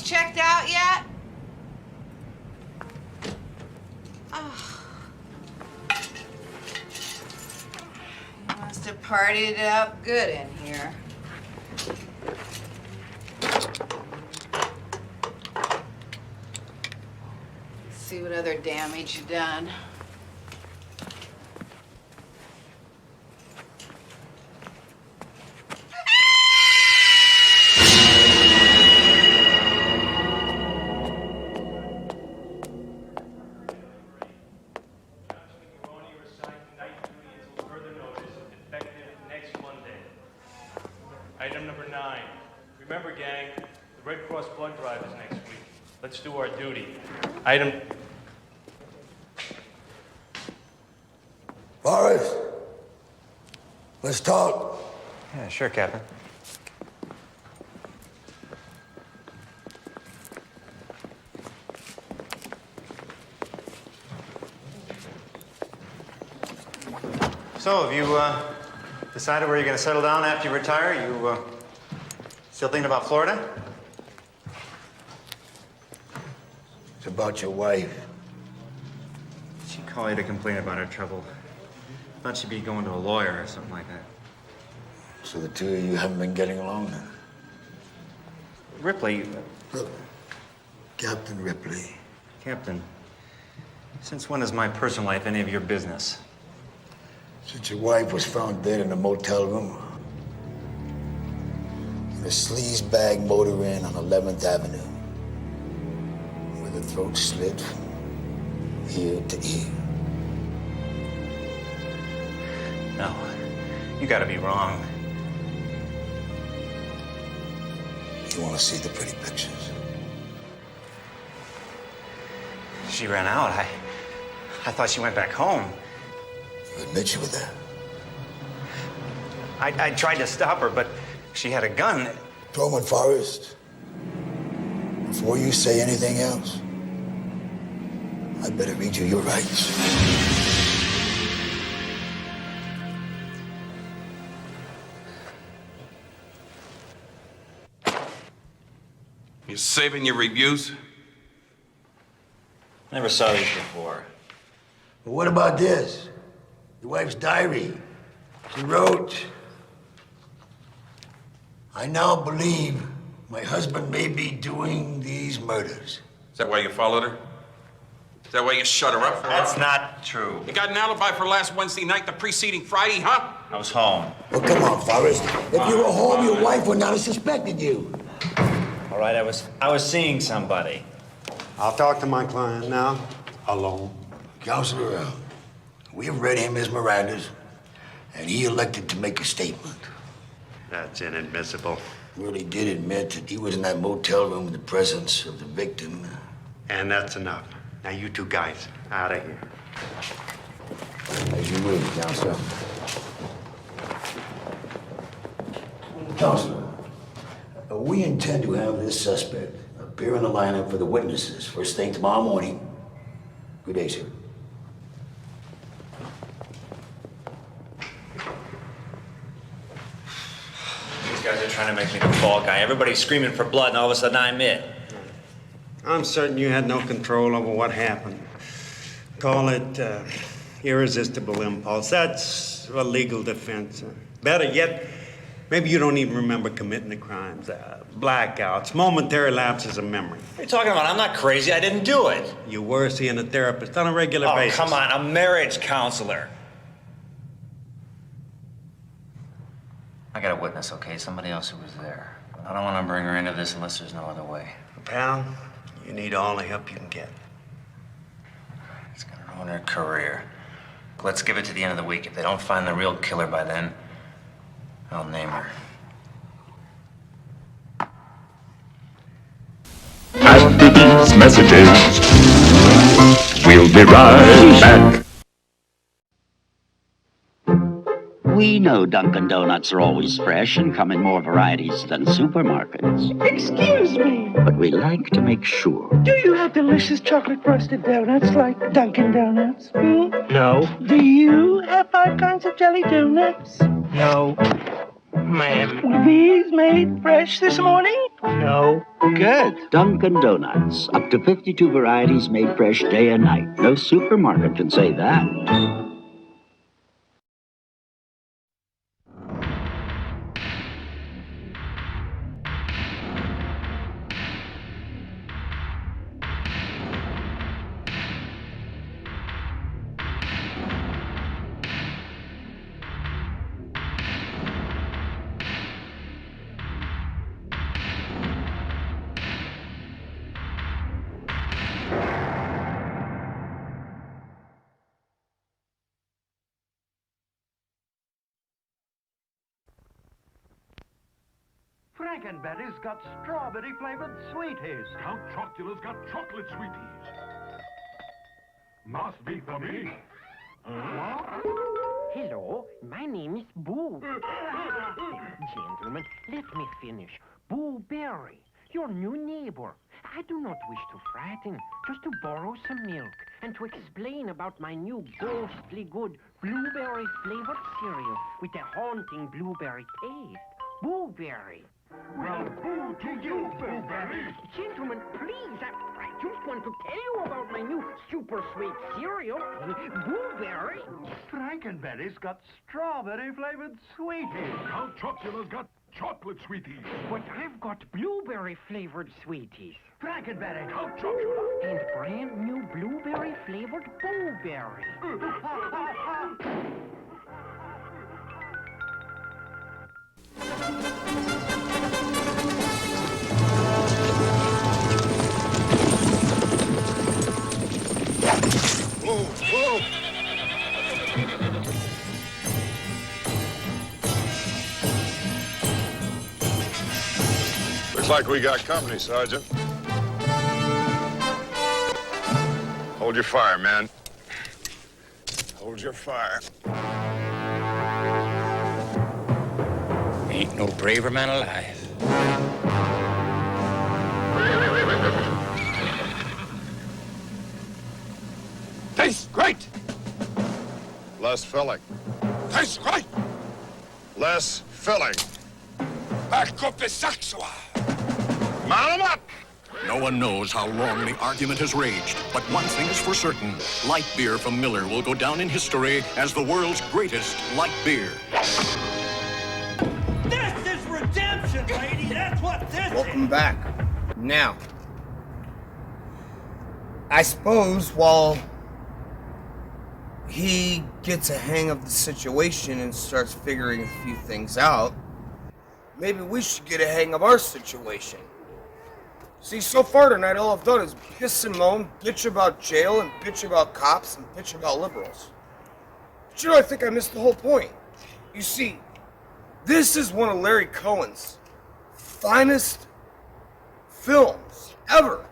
checked out yet? Oh. You must have partied it up good in here. See what other damage you've done. Item number 9. Remember, gang, the Red Cross blood drive is next week. Let's do our duty. Item... Forrest, let's talk. Yeah, sure, Captain. So, have you decided where you're going to settle down after you retire? You still thinking about Florida? It's about your wife. She called you to complain about her trouble. Thought she'd be going to a lawyer or something like that. So the two of you haven't been getting along then? Ripley. Look, Captain Ripley. Captain, since when is my personal life any of your business? Since your wife was found dead in a motel room in a sleaze bag motor inn on 11th Avenue, with her throat slit from ear to ear. No, you gotta be wrong. You want to see the pretty pictures? She ran out. I thought she went back home. You admit you were there? I tried to stop her, but she had a gun. Truman Forrest, before you say anything else, I better read you your rights. You saving your reviews? Never saw these before. Well, what about this? Your wife's diary. She wrote, I now believe my husband may be doing these murders. Is that why you followed her? Is that why you shut her up for? That's not true. You got an alibi for last Wednesday night, the preceding Friday, huh? I was home. Well, come on, Forrest. If you were home, your wife would not have suspected you. All right, I was seeing somebody. I'll talk to my client now, alone. Counselor, we have read him his Miranda's, and he elected to make a statement. That's inadmissible. Well, he did admit that he was in that motel room in the presence of the victim. And that's enough. Now, you two guys, out of here. As you will, Counselor. Counselor, we intend to have this suspect appear in the lineup for the witnesses first thing tomorrow morning. Good day, sir. These guys are trying to make me the fall guy. Everybody's screaming for blood, and all of a sudden I'm it. I'm certain you had no control over what happened. Call it irresistible impulse. That's a legal defense. Better yet, maybe you don't even remember committing the crimes. Blackouts, momentary lapses of memory. What are you talking about? I'm not crazy. I didn't do it. You were seeing a therapist on a regular basis. Oh, come on. A marriage counselor. I got a witness, okay? Somebody else who was there. I don't want to bring her into this unless there's no other way. Pal, you need all the help you can get. It's gonna ruin her career. Let's give it to the end of the week. If they don't find the real killer by then, I'll name her. After these messages, we'll be right back. We know Dunkin' Donuts are always fresh and come in more varieties than supermarkets. Excuse me. But we like to make sure. Do you have delicious chocolate frosted donuts like Dunkin' Donuts? Hmm? No. Do you have 5 kinds of jelly donuts? No. Ma'am. Were these made fresh this morning? No. Good. Dunkin' Donuts. Up to 52 varieties made fresh day and night. No supermarket can say that. Frankenberry's got strawberry-flavored sweeties. Count Chocula's got chocolate sweeties. Must be for me. Hello, my name is Boo. Gentlemen, let me finish. Boo Berry, your new neighbor. I do not wish to frighten, just to borrow some milk and to explain about my new ghostly good blueberry-flavored cereal with a haunting blueberry taste. Boo Berry. Well, boo to you, Blueberry. Gentlemen, please, I just want to tell you about my new super sweet cereal, Blueberry. Frankenberry's got strawberry-flavored sweeties. Count Chocula's got chocolate sweeties. But I've got blueberry-flavored sweeties. Frankenberry. Count Chocula. And brand new blueberry-flavored Blueberry. Whoa. Looks like we got company, Sergeant. Hold your fire, man. Hold your fire. Ain't no braver man alive. Tastes great. Less filling. Tastes great. Less filling. Back up the sexual. Mount 'em up. No one knows how long the argument has raged, but one thing is for certain. Light beer from Miller will go down in history as the world's greatest light beer. This is redemption, lady. That's what this is. Welcome back. Now, I suppose while he gets a hang of the situation and starts figuring a few things out, maybe we should get a hang of our situation. See, so far tonight, all I've done is piss and moan, bitch about jail, and bitch about cops, and bitch about liberals. But you know, I think I missed the whole point. You see, this is one of Larry Cohen's finest films ever.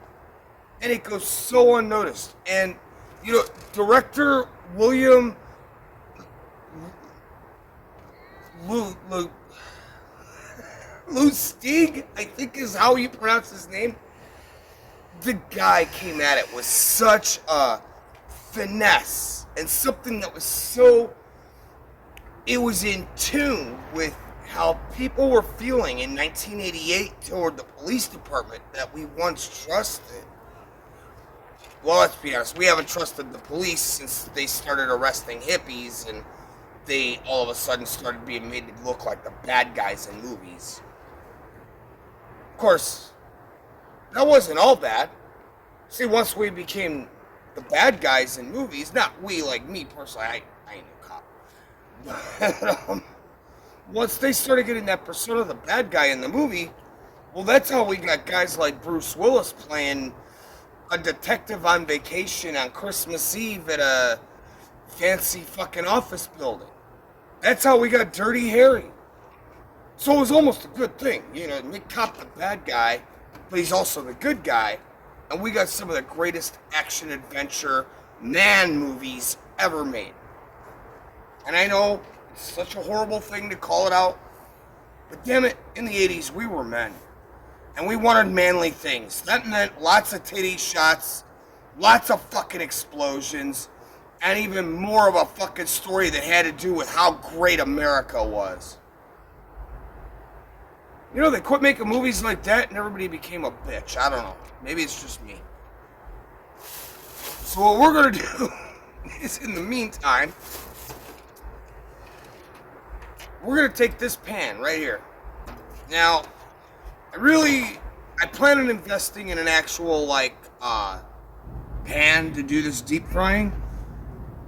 And it goes so unnoticed. And, you know, director William Lustig, I think is how you pronounce his name. The guy came at it with such a finesse and something that was so, it was in tune with how people were feeling in 1988 toward the police department that we once trusted. Well, let's be honest, we haven't trusted the police since they started arresting hippies and they all of a sudden started being made to look like the bad guys in movies. Of course, that wasn't all bad. See, once we became the bad guys in movies, not we, like me personally, I ain't no cop. But, once they started getting that persona of the bad guy in the movie, well, that's how we got guys like Bruce Willis playing a detective on vacation on Christmas Eve at a fancy fucking office building. That's how we got Dirty Harry. So it was almost a good thing, you know, make cop the bad guy, but he's also the good guy, and we got some of the greatest action-adventure man movies ever made. And I know it's such a horrible thing to call it out, but damn it, in the 80s we were men. And we wanted manly things. That meant lots of titty shots, lots of fucking explosions, and even more of a fucking story that had to do with how great America was. You know, they quit making movies like that and everybody became a bitch. I don't know. Maybe it's just me. So what we're going to do is, in the meantime, we're going to take this pan right here. Now, I plan on investing in an actual, like, pan to do this deep frying.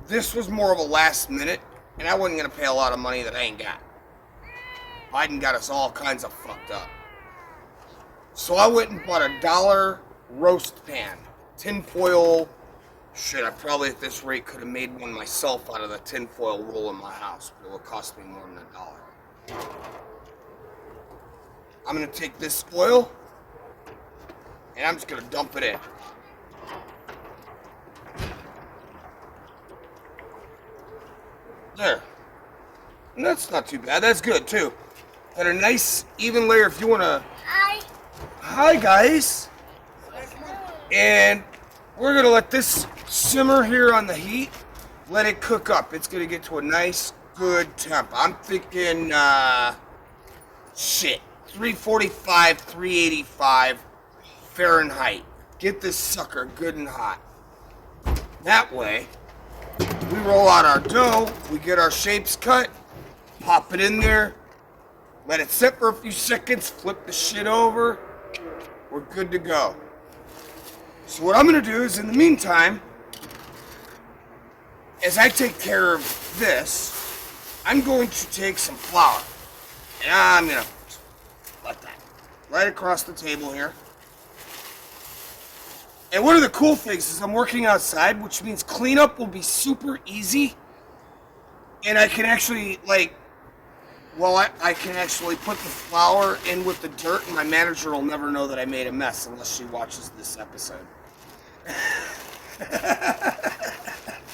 This was more of a last minute, and I wasn't going to pay a lot of money that I ain't got. Biden got us all kinds of fucked up. So I went and bought a $1 roast pan. Tinfoil. Shit, I probably at this rate could have made one myself out of the tinfoil roll in my house, but it would cost me more than $1. I'm gonna take this oil, and I'm just gonna dump it in. There. And that's not too bad. That's good, too. Got a nice, even layer if you wanna... Hi. Hi, guys. And we're gonna let this simmer here on the heat. Let it cook up. It's gonna get to a nice, good temp. I'm thinking, 345, 385 Fahrenheit. Get this sucker good and hot. That way, we roll out our dough, we get our shapes cut, pop it in there, let it sit for a few seconds, flip the shit over, we're good to go. So what I'm gonna do is, in the meantime, as I take care of this, I'm going to take some flour, and I'm gonna let that right across the table here. And one of the cool things is I'm working outside, which means cleanup will be super easy. And I can actually, like, I can actually put the flour in with the dirt, and my manager will never know that I made a mess unless she watches this episode.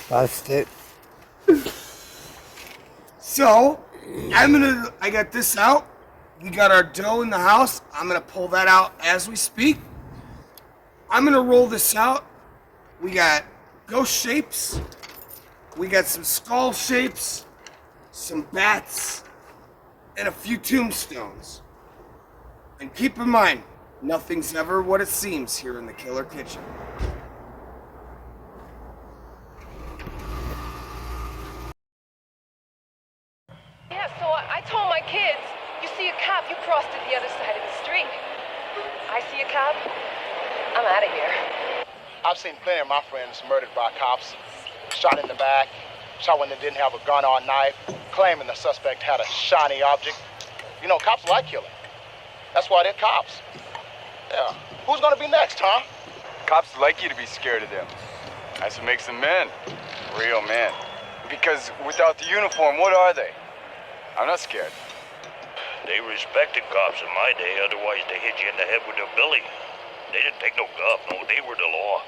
Busted. So, I got this out. We got our dough in the house. I'm gonna pull that out as we speak. I'm gonna roll this out. We got ghost shapes. We got some skull shapes, some bats, and a few tombstones. And keep in mind, nothing's ever what it seems here in the Killer Kitchen. Yeah, so I told my kids, you see a cop, you cross to the other side of the street. I see a cop, I'm out of here. I've seen plenty of my friends murdered by cops, shot in the back, shot when they didn't have a gun or a knife, claiming the suspect had a shiny object. You know, cops like killing. That's why they're cops. Yeah. Who's gonna be next, huh? Cops like you to be scared of them. That's what makes them men. Real men. Because without the uniform, what are they? I'm not scared. They respected cops in my day, otherwise they hit you in the head with their billy. They didn't take no guff, no, they were the law.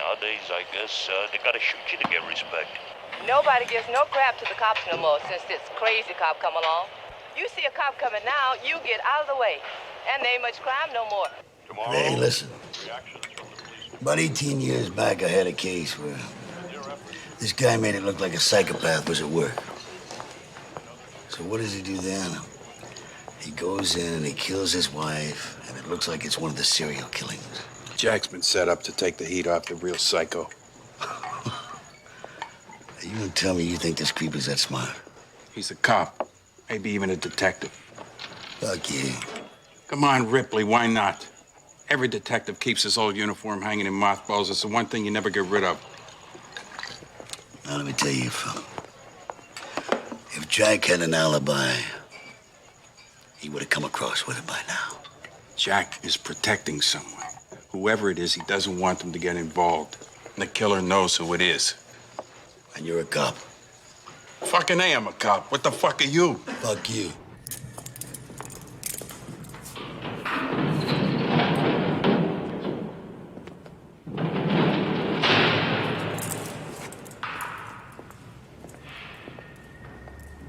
Nowadays, I guess, they gotta shoot you to get respect. Nobody gives no crap to the cops no more since this crazy cop come along. You see a cop coming now, you get out of the way. And there ain't much crime no more. Hey, listen. About 18 years back, I had a case where this guy made it look like a psychopath was at work. So what does he do then? He goes in and he kills his wife, and it looks like it's one of the serial killings. Jack's been set up to take the heat off the real psycho. You don't tell me you think this creep is that smart. He's a cop, maybe even a detective. Fuck you. Come on, Ripley, why not? Every detective keeps his old uniform hanging in mothballs. It's the one thing you never get rid of. Now, let me tell you, if Jack had an alibi, he would have come across with it by now. Jack is protecting someone. Whoever it is, he doesn't want them to get involved. And the killer knows who it is. And you're a cop. Fucking A, I'm a cop. What the fuck are you? Fuck you.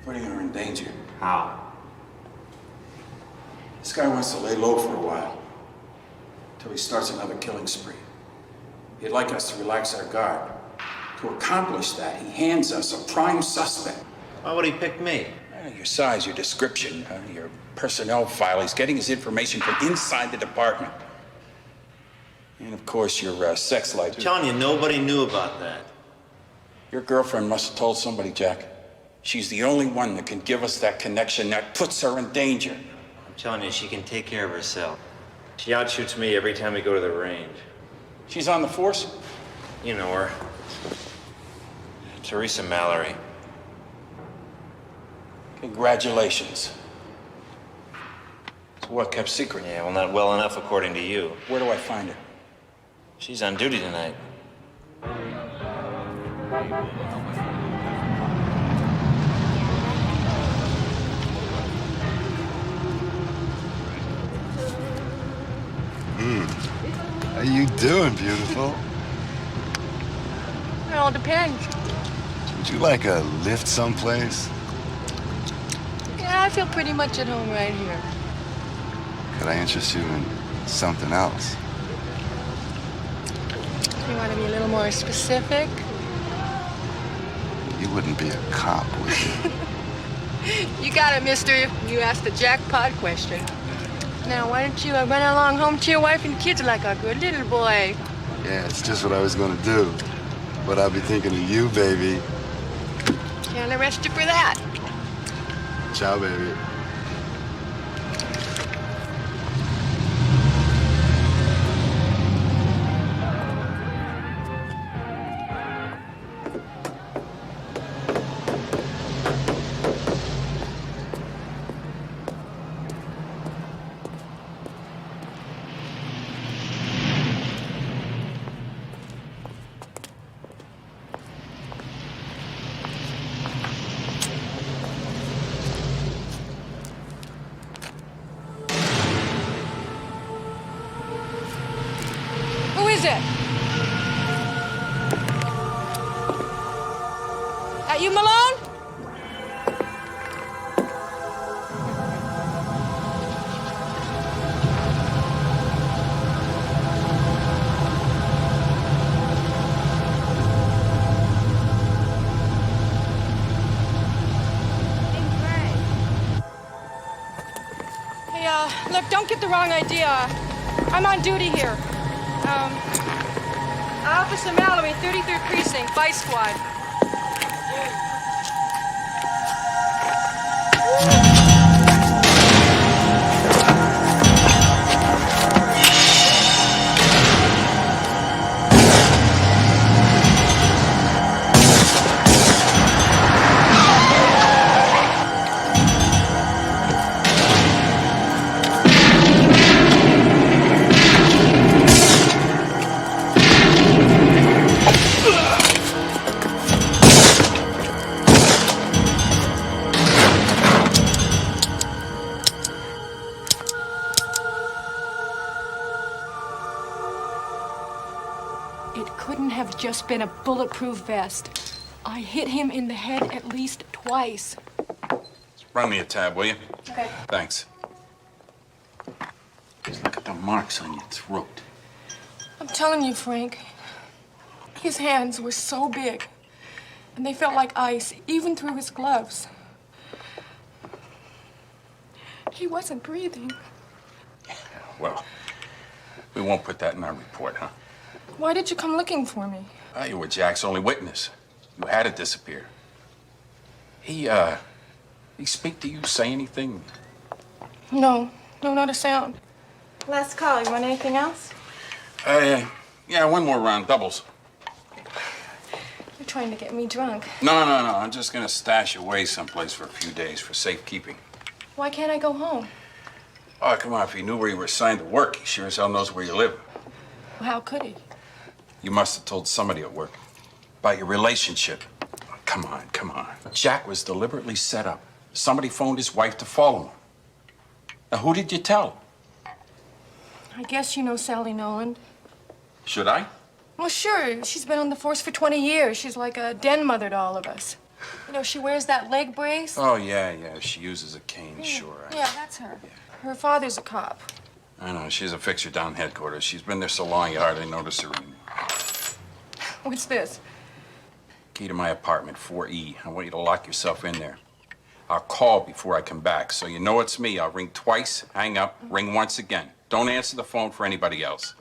Putting her in danger. How? This guy wants to lay low for a while. Until he starts another killing spree. He'd like us to relax our guard. To accomplish that, he hands us a prime suspect. Why would he pick me? Your size, your description, your personnel file. He's getting his information from inside the department. And of course, your sex life. I'm telling you, nobody knew about that. Your girlfriend must have told somebody, Jack. She's the only one that can give us that connection that puts her in danger. I'm telling you, she can take care of herself. She outshoots me every time we go to the range. She's on the force? You know her. Teresa Mallory. Congratulations. So what, kept secret? Yeah, well, not well enough according to you. Where do I find her? She's on duty tonight. How you doing, beautiful? It all depends. Would you like a lift someplace? Yeah, I feel pretty much at home right here. Could I interest you in something else? You want to be a little more specific? You wouldn't be a cop, would you? You got it, mister. You asked the jackpot question. Now, why don't you run along home to your wife and kids like a good little boy? Yeah, it's just what I was gonna do. But I'll be thinking of you, baby. Can't arrest you for that. Ciao, baby. Who is it? That you, Malone? Hey, look, don't get the wrong idea. I'm on duty here. Officer Mallory, 33rd Precinct, Vice Squad. It couldn't have just been a bulletproof vest. I hit him in the head at least twice. Run me a tab, will you? Okay. Thanks. Just look at the marks on your throat. I'm telling you, Frank, his hands were so big, and they felt like ice, even through his gloves. He wasn't breathing. Well, we won't put that in our report, huh? Why did you come looking for me? You were Jack's only witness. You had to disappear. He speak to you, say anything? No, not a sound. Last call, you want anything else? Yeah, one more round, doubles. You're trying to get me drunk. No, I'm just gonna stash away someplace for a few days for safekeeping. Why can't I go home? Oh, come on, if he knew where you were assigned to work, he sure as hell knows where you live. Well, how could he? You must have told somebody at work about your relationship. Oh, come on. Jack was deliberately set up. Somebody phoned his wife to follow him. Now, who did you tell? I guess you know Sally Noland. Should I? Well, sure. She's been on the force for 20 years. She's like a den mother to all of us. You know, she wears that leg brace. Oh, yeah. She uses a cane, sure. Yeah, that's her. Her father's a cop. I know, she's a fixture down headquarters. She's been there so long you hardly notice her anymore. What's this? Key to my apartment, 4E. I want you to lock yourself in there. I'll call before I come back. So you know it's me. I'll ring twice, hang up, ring once again. Don't answer the phone for anybody else.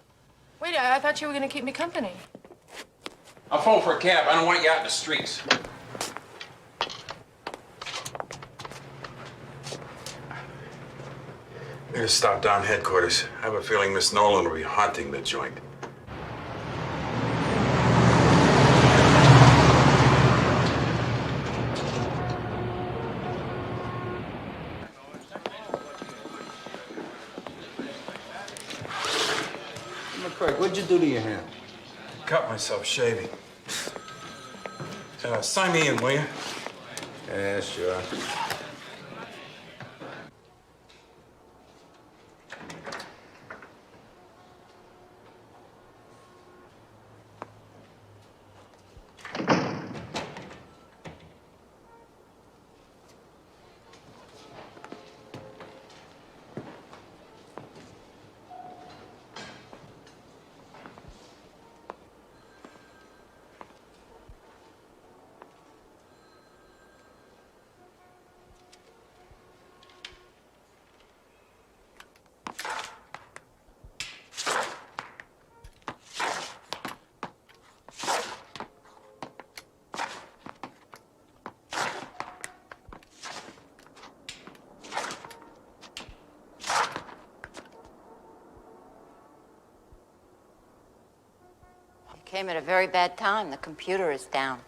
Wait, I thought you were gonna keep me company. I'll phone for a cab. I don't want you out in the streets. I'm gonna stop down headquarters. I have a feeling Miss Nolan will be haunting the joint. Craig, what'd you do to your hand? Cut myself shaving. Sign me in, will you? Yeah, sure. Came at a very bad time. The computer is down.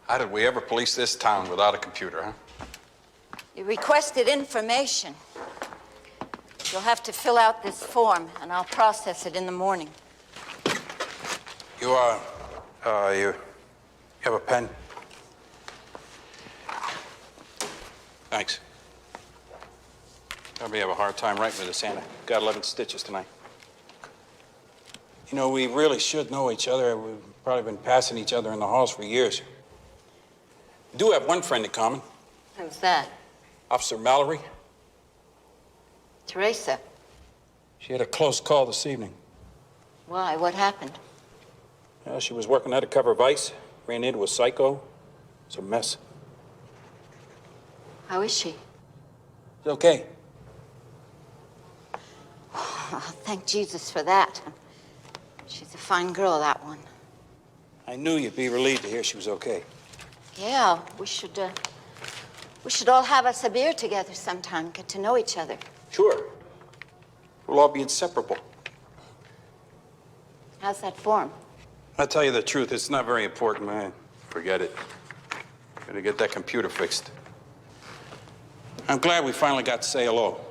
How did we ever police this town without a computer, huh? You requested information. You'll have to fill out this form, and I'll process it in the morning. You have a pen? Thanks. Probably have a hard time writing with this, Anna. Got 11 stitches tonight. You know, we really should know each other. We've probably been passing each other in the halls for years. We do have one friend in common. Who's that? Officer Mallory. Teresa. She had a close call this evening. Why? What happened? Well, she was working undercover vice, ran into a psycho. It's a mess. How is she? It's okay. Oh, thank Jesus for that. She's a fine girl, that one. I knew you'd be relieved to hear she was okay. Yeah, we should all have us a beer together sometime, get to know each other. Sure. We'll all be inseparable. How's that form? I'll tell you the truth, it's not very important, man. Forget it. Gotta get that computer fixed. I'm glad we finally got to say hello.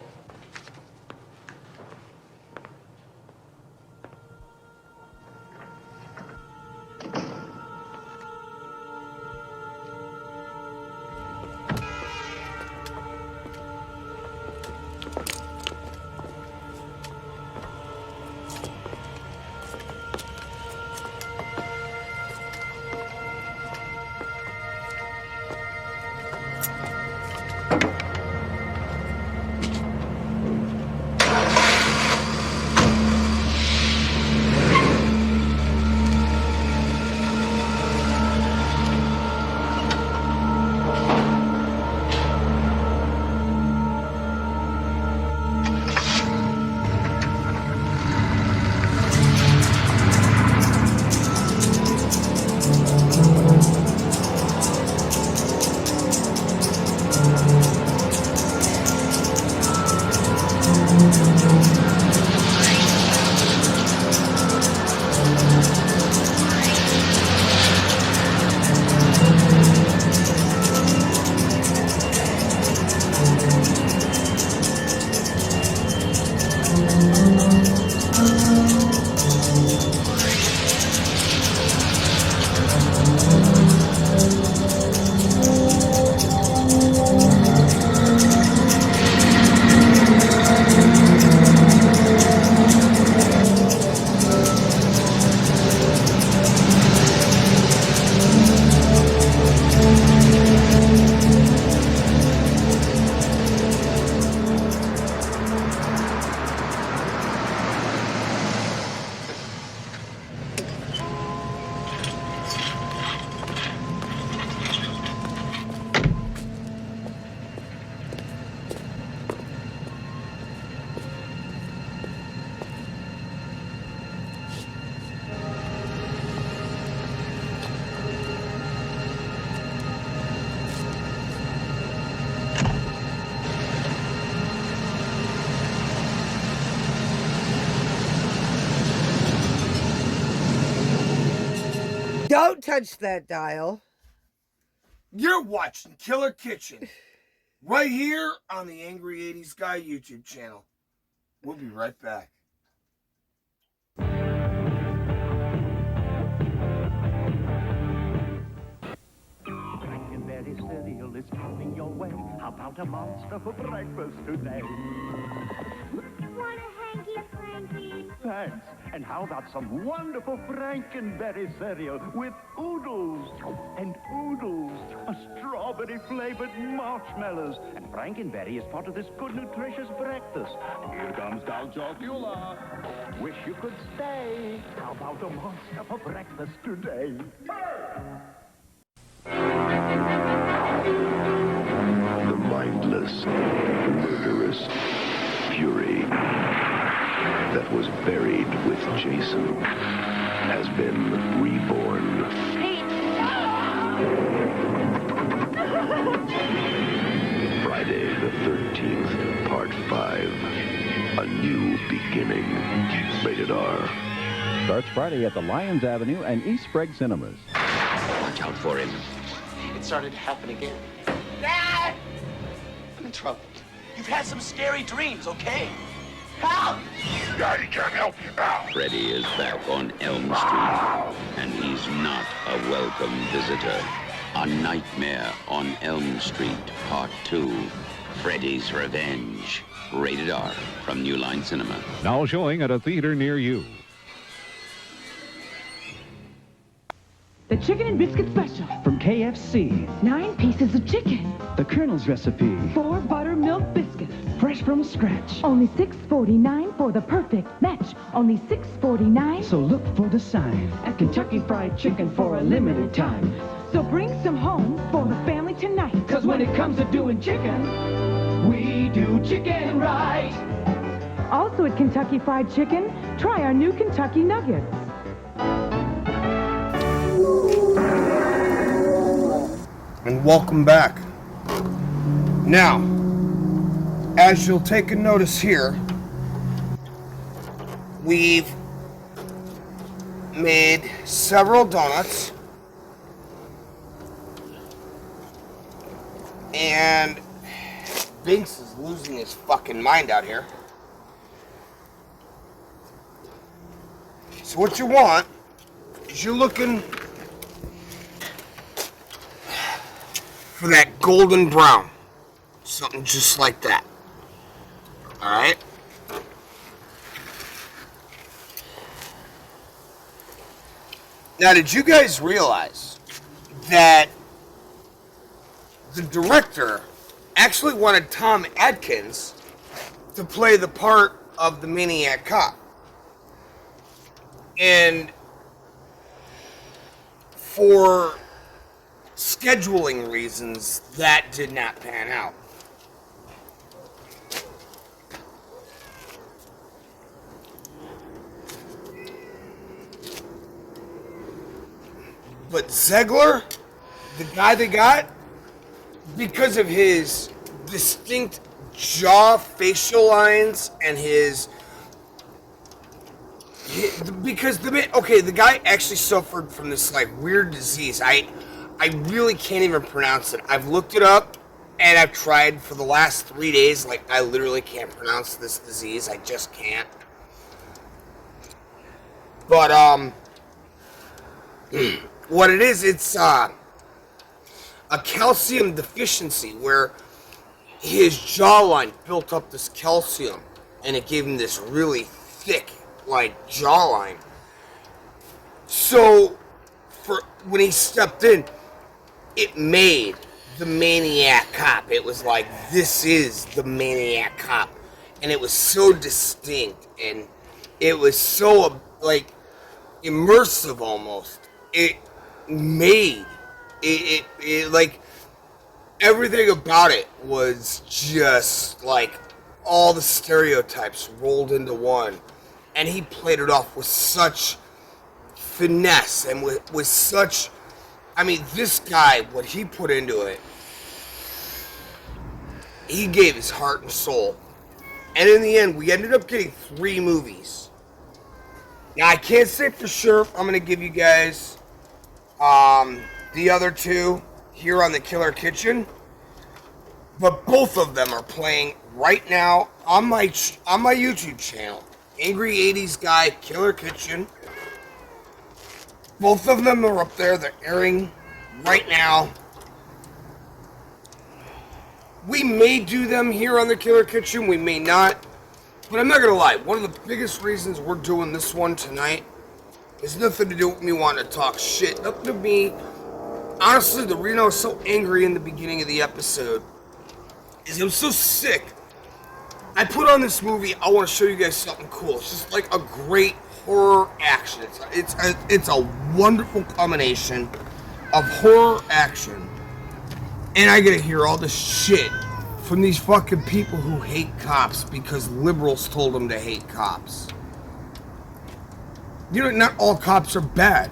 Don't touch that dial. You're watching Killer Kitchen right here on the Angry 80s Guy YouTube channel. We'll be right back. Frankenberry cereal is coming your way. How about a monster for breakfast today? Want a hanky, Frankie? Thanks. And how about some wonderful Frankenberry cereal with oodles and oodles of strawberry-flavored marshmallows. And Frankenberry is part of this good, nutritious breakfast. Here comes Count Chocula. Wish you could stay. How about a monster for breakfast today? The mindless, murderous fury that was buried with Jason has been reborn. Friday the 13th, Part 5. A New Beginning. Rated R. Starts Friday at the Lyons Avenue and East Sprague Cinemas. Watch out for him. It started to happen again. Dad! I'm in trouble. You've had some scary dreams, okay? Help! Daddy can't help you now. Freddy is back on Elm Street, and he's not a welcome visitor. A Nightmare on Elm Street, Part 2. Freddy's Revenge. Rated R from New Line Cinema. Now showing at a theater near you. The chicken and biscuit special. From KFC. 9 pieces of chicken. The Colonel's recipe. 4 buttermilk biscuits. Fresh from scratch. Only $6.49 for the perfect match. Only $6.49. So look for the sign at Kentucky Fried Chicken for a limited time. So bring some home for the family tonight. Cause when it comes to doing chicken, we do chicken right. Also at Kentucky Fried Chicken, try our new Kentucky Nuggets. And welcome back. Now, as you'll take a notice here, we've made several donuts. And Binks is losing his fucking mind out here. So what you want is you're looking for that golden brown. Something just like that. Alright? Now, did you guys realize that the director actually wanted Tom Atkins to play the part of the Maniac cop? And for scheduling reasons, that did not pan out. But Zegler, the guy they got, because of his distinct jaw facial lines and the guy actually suffered from this like weird disease. I really can't even pronounce it. I've looked it up and I've tried for the last 3 days. Like, I literally can't pronounce this disease. I just can't. But what it is, it's a calcium deficiency where his jawline built up this calcium and it gave him this really thick like jawline. So for when he stepped in, it made the Maniac cop. It was like, this is the Maniac cop, and it was so distinct and it was so like immersive almost. It made it like everything about it was just like all the stereotypes rolled into one, and he played it off with such finesse and with such, I mean, this guy, what he put into it, he gave his heart and soul. And in the end, we ended up getting 3 movies. Now, I can't say for sure if I'm going to give you guys The other two here on the Killer Kitchen. But both of them are playing right now on my YouTube channel. Angry 80s Guy, Killer Kitchen. Both of them are up there. They're airing right now. We may do them here on the Killer Kitchen. We may not. But I'm not going to lie. One of the biggest reasons we're doing this one tonight has nothing to do with me wanting to talk shit. Nothing to me. Honestly, the reason I was so angry in the beginning of the episode is I was so sick. I put on this movie. I want to show you guys something cool. It's just like a great horror action. It's a wonderful combination of horror action, and I gotta hear all this shit from these fucking people who hate cops because liberals told them to hate cops. You know, not all cops are bad.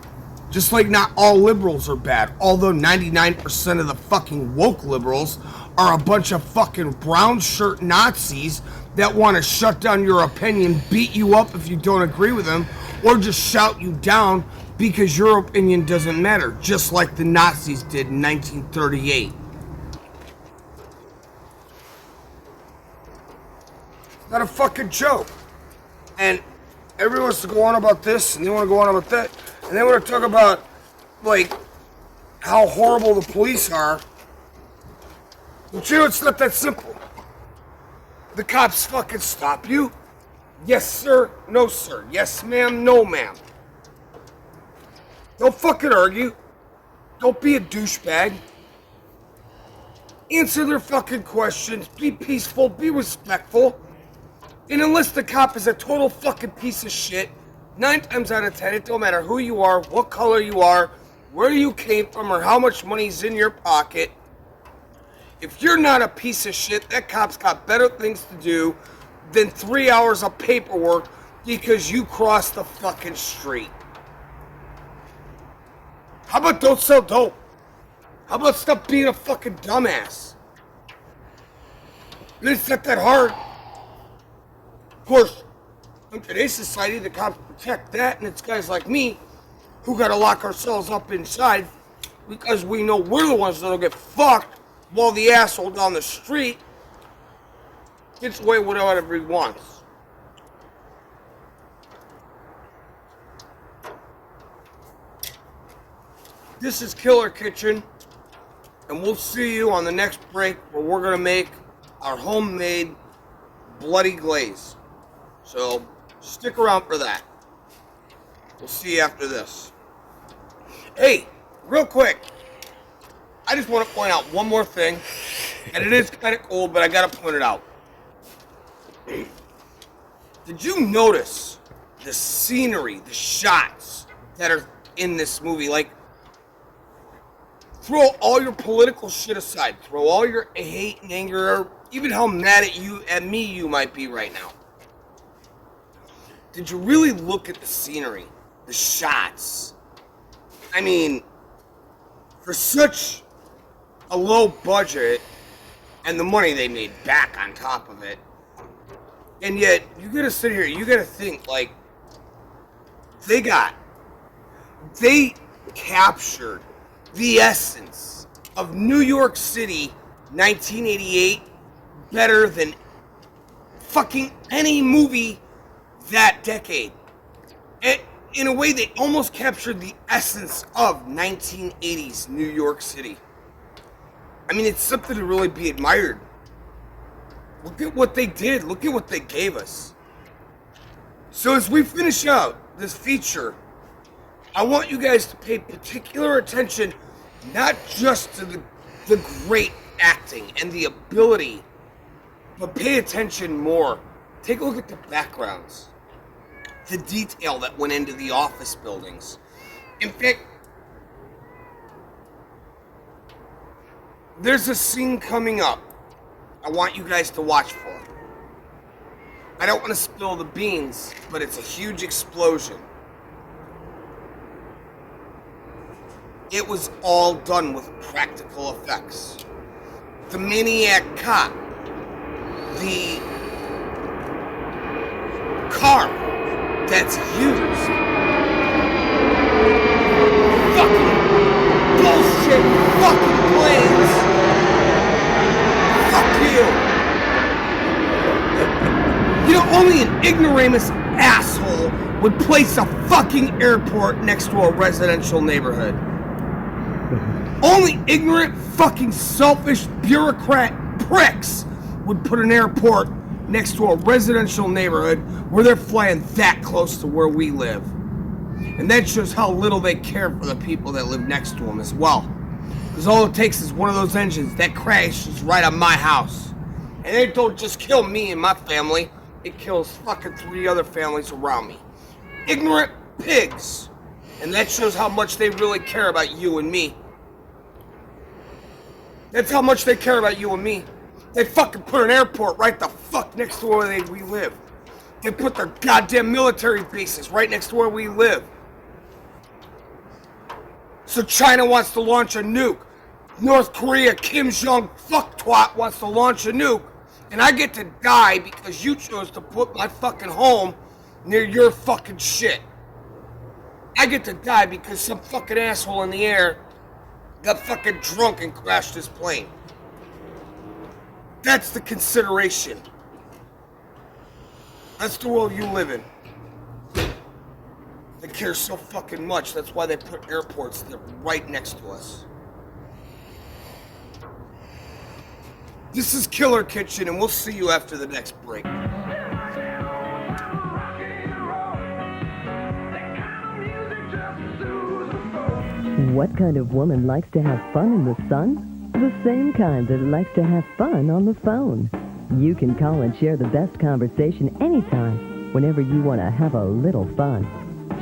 Just like not all liberals are bad. Although 99% of the fucking woke liberals are a bunch of fucking brown shirt Nazis that want to shut down your opinion, beat you up if you don't agree with them, or just shout you down because your opinion doesn't matter, just like the Nazis did in 1938. It's not a fucking joke. And everyone wants to go on about this, and they want to go on about that, and they want to talk about, like, how horrible the police are. But you know, it's not that simple. The cops fucking stop you. Yes, sir. No, sir. Yes, ma'am. No, ma'am. Don't fucking argue. Don't be a douchebag. Answer their fucking questions. Be peaceful. Be respectful. And unless the cop is a total fucking piece of shit, 9 times out of 10, it don't matter who you are, what color you are, where you came from, or how much money's in your pocket. If you're not a piece of shit, that cop's got better things to do than 3 hours of paperwork because you crossed the fucking street. How about don't sell dope? How about stop being a fucking dumbass? It's not that hard. Of course, in today's society, the cops protect that, and it's guys like me who gotta lock ourselves up inside because we know we're the ones that'll get fucked while the asshole down the street gets away with whatever he wants. This is Killer Kitchen, and we'll see you on the next break where we're gonna make our homemade bloody glaze. So stick around for that. We'll see you after this. Hey, real quick, I just want to point out one more thing, and it is kind of cool, but I gotta point it out. Did you notice the scenery, the shots that are in this movie? Like, throw all your political shit aside, throw all your hate and anger, or even how mad at me you might be right now. Did you really look at the scenery, the shots? I mean, for such a low budget, and the money they made back on top of it, and yet you gotta sit here, you gotta think, like, they captured the essence of New York City 1988 better than fucking any movie that decade. In a way, they almost captured the essence of 1980s New York City. I mean, it's something to really be admired. Look at what they did. Look at what they gave us. So as we finish out this feature, I want you guys to pay particular attention not just to the great acting and the ability, but pay attention more. Take a look at the backgrounds, the detail that went into the office buildings. In fact, there's a scene coming up I want you guys to watch for. I don't want to spill the beans, but it's a huge explosion. It was all done with practical effects. The Maniac cop, the car that's used, fucking bullshit fucking planes. Fuck you. You know, only an ignoramus asshole would place a fucking airport next to a residential neighborhood. Only ignorant, fucking selfish bureaucrat pricks would put an airport next to a residential neighborhood where they're flying that close to where we live. And that shows how little they care for the people that live next to them as well. Because all it takes is one of those engines that crashes right on my house. And it don't just kill me and my family, it kills fucking 3 other families around me. Ignorant pigs. And that shows how much they really care about you and me. That's how much they care about you and me. They fucking put an airport right the fuck next to where we live. They put their goddamn military bases right next to where we live. So China wants to launch a nuke. North Korea, Kim Jong fucktwat wants to launch a nuke. And I get to die because you chose to put my fucking home near your fucking shit. I get to die because some fucking asshole in the air got fucking drunk and crashed his plane. That's the consideration. That's the world you live in. They care so fucking much, that's why they put airports there right next to us. This is Killer Kitchen, and we'll see you after the next break. What kind of woman likes to have fun in the sun? The same kind that likes to have fun on the phone. You can call and share the best conversation anytime, whenever you want to have a little fun.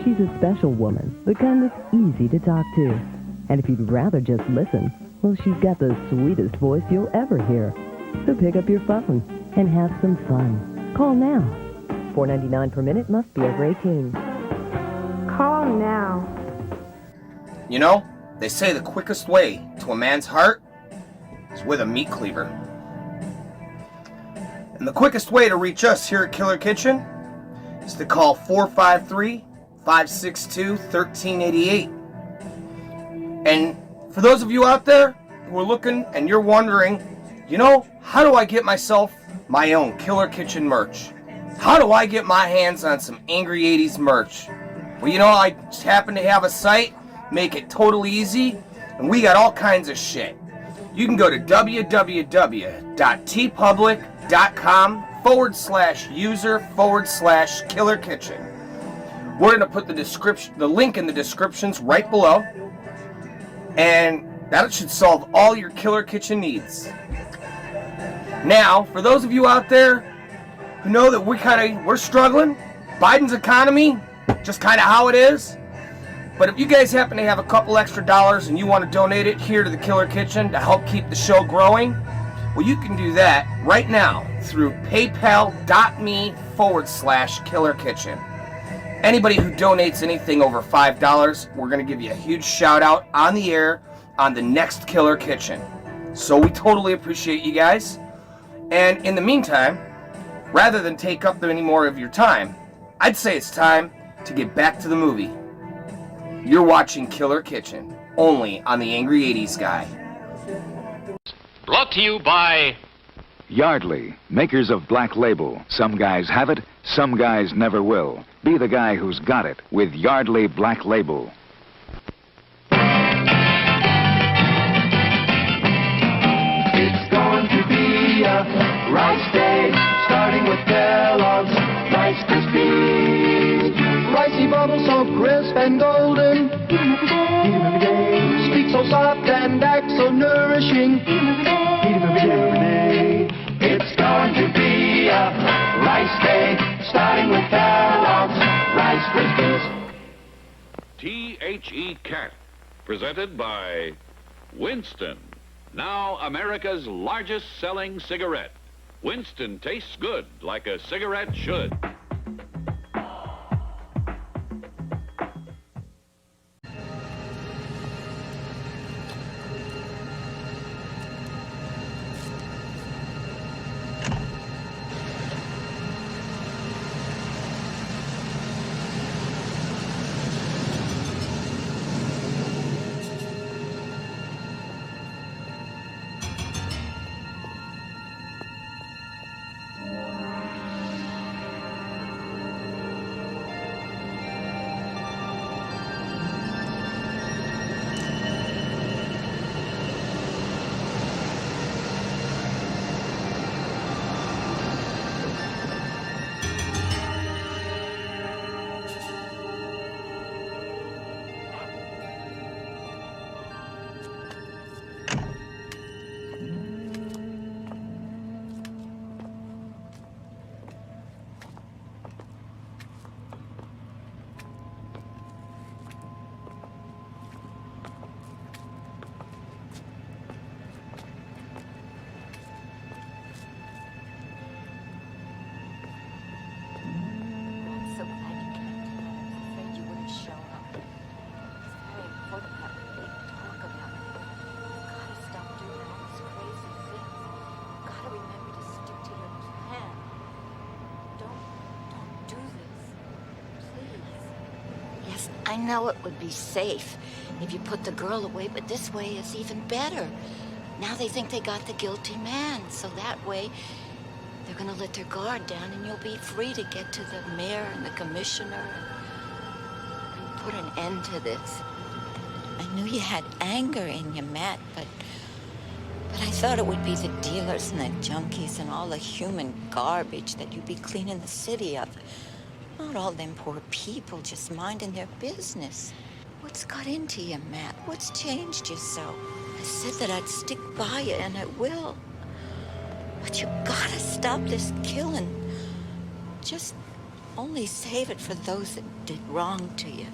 She's a special woman, the kind that's easy to talk to. And if you'd rather just listen, well, she's got the sweetest voice you'll ever hear. So pick up your phone and have some fun. Call now. $4.99 per minute, must be over 18. Call now. You know, they say the quickest way to a man's heart is with a meat cleaver. And the quickest way to reach us here at Killer Kitchen is to call 453-562-1388. And for those of you out there who are looking and you're wondering, you know, how do I get myself my own Killer Kitchen merch? How do I get my hands on some Angry 80s merch? Well, you know, I just happen to have a site, make it totally easy, and we got all kinds of shit. You can go to www.tpublic.com/user/Killer Kitchen. We're going to put the link in the descriptions right below, and that should solve all your Killer Kitchen needs. Now, for those of you out there who know that we're struggling, Biden's economy, just kind of how it is. But if you guys happen to have a couple extra dollars and you want to donate it here to the Killer Kitchen to help keep the show growing, well, you can do that right now through paypal.me/Killer Kitchen. Anybody who donates anything over $5, we're going to give you a huge shout out on the air on the next Killer Kitchen. So we totally appreciate you guys. And in the meantime, rather than take up any more of your time, I'd say it's time to get back to the movie. You're watching Killer Kitchen, only on the Angry 80s Guy. Brought to you by Yardley, makers of Black Label. Some guys have it, some guys never will. Be the guy who's got it with Yardley Black Label. It's going to be a rice day, starting with Kellogg's Rice Krispies. Ricey bubbles so crisp and golden. Eat 'em every day. Speak so soft and act so nourishing. Eat 'em every day. It's going to be a rice day, starting with Kellogg's Rice Krispies. T.H.E. Cat, presented by Winston. Now America's largest selling cigarette. Winston tastes good like a cigarette should. I know it would be safe if you put the girl away, but this way is even better. Now they think they got the guilty man, so that way they're gonna let their guard down and you'll be free to get to the mayor and the commissioner and put an end to this. I knew you had anger in you, Matt, but I thought it would be the dealers and the junkies and all the human garbage that you'd be cleaning the city of. Not all them poor people just minding their business. What's got into you, Matt? What's changed you so? I said that I'd stick by you, and I will. But you gotta stop this killing. Just only save it for those that did wrong to you.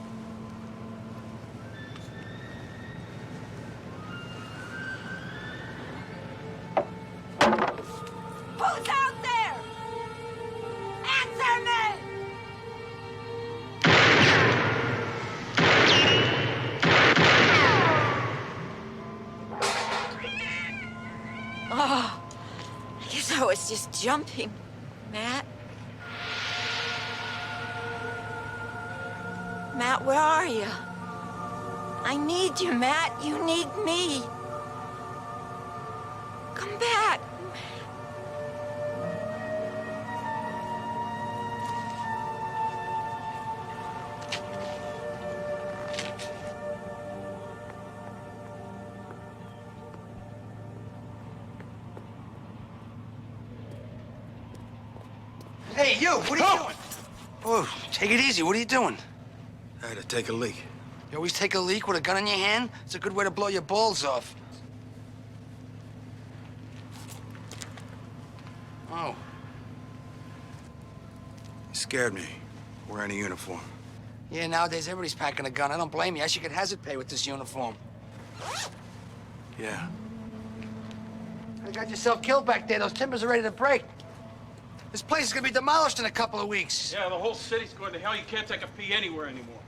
Who's out there? Answer me! Oh, I guess I was just jumping, Matt. Matt, where are you? I need you, Matt. You need me. Come back. Hey, you, what are you doing? Whoa, take it easy. What are you doing? I had to take a leak. You always take a leak with a gun in your hand? It's a good way to blow your balls off. Oh. You scared me, wearing a uniform. Yeah, nowadays everybody's packing a gun. I don't blame you. I should get hazard pay with this uniform. Yeah. You got yourself killed back there. Those timbers are ready to break. This place is gonna be demolished in a couple of weeks. Yeah, the whole city's going to hell. You can't take a pee anywhere anymore.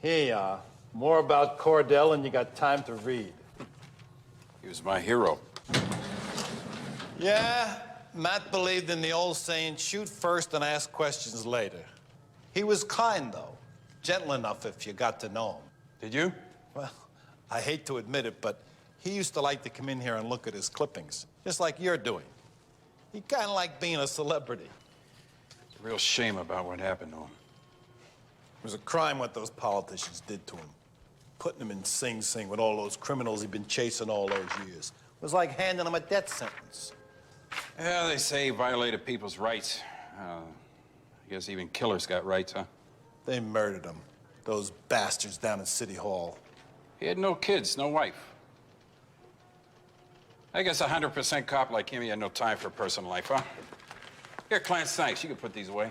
Here you are. More about Cordell than you got time to read. He was my hero. Yeah, Matt believed in the old saying, shoot first and ask questions later. He was kind, though. Gentle enough if you got to know him. Did you? Well, I hate to admit it, but he used to like to come in here and look at his clippings, just like you're doing. He kind of liked being a celebrity. It's a real shame about what happened to him. It was a crime what those politicians did to him. Putting him in Sing Sing with all those criminals he'd been chasing all those years. It was like handing him a death sentence. Yeah, they say he violated people's rights. I guess even killers got rights, huh? They murdered him. Those bastards down in City Hall. He had no kids, no wife. I guess a 100% cop like him, he had no time for personal life, huh? Here, Clarence, thanks. You can put these away.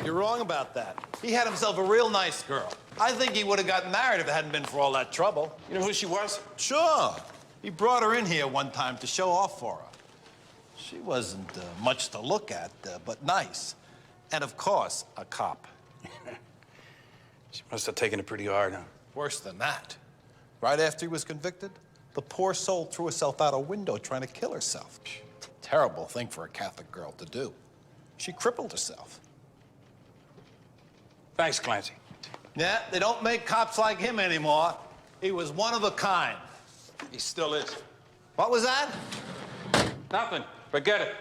You're wrong about that. He had himself a real nice girl. I think he would have gotten married if it hadn't been for all that trouble. You know who she was? Sure. He brought her in here one time to show off for her. She wasn't much to look at, but nice. And of course, a cop. She must have taken it pretty hard, huh? Worse than that. Right after he was convicted, the poor soul threw herself out a window trying to kill herself. Terrible thing for a Catholic girl to do. She crippled herself. Thanks, Clancy. Yeah, they don't make cops like him anymore. He was one of a kind. He still is. What was that? Nothing. Forget it.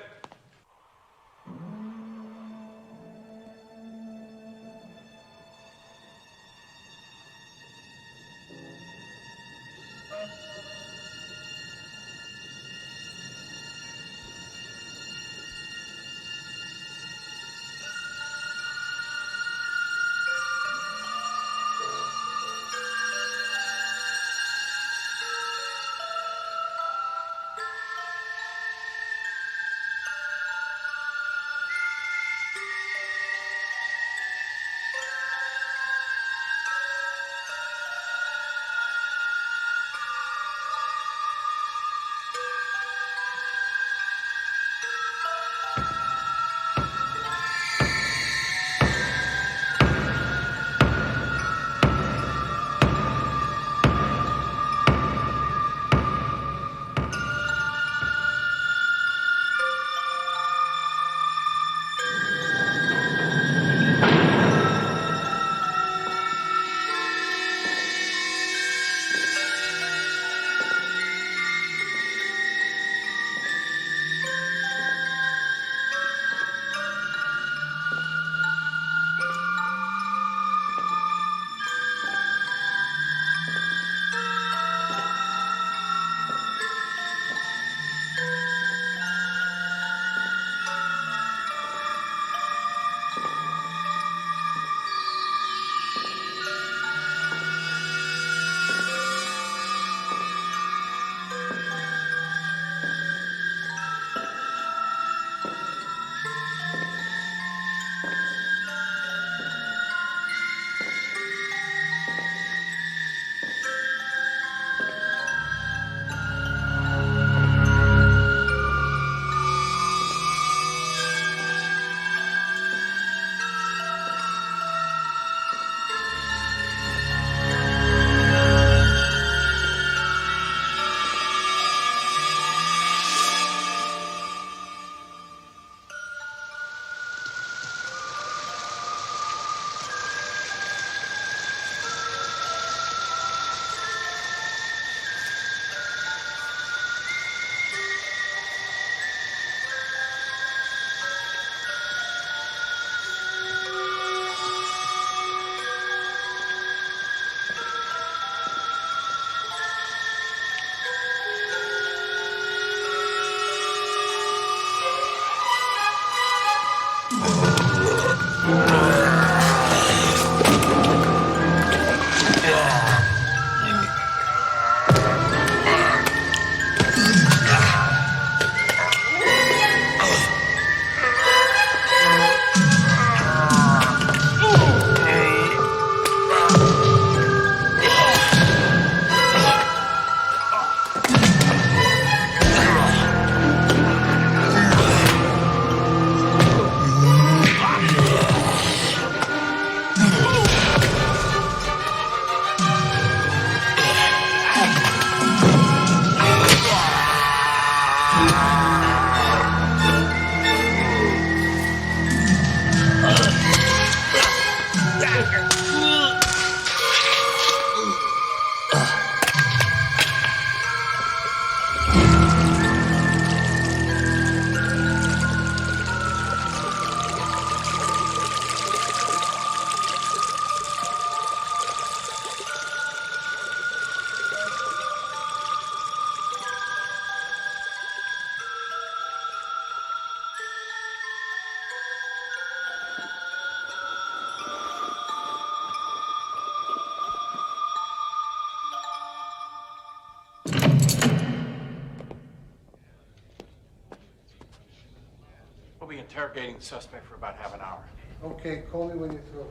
be interrogating the suspect for about half an hour. Okay, call me when you're through.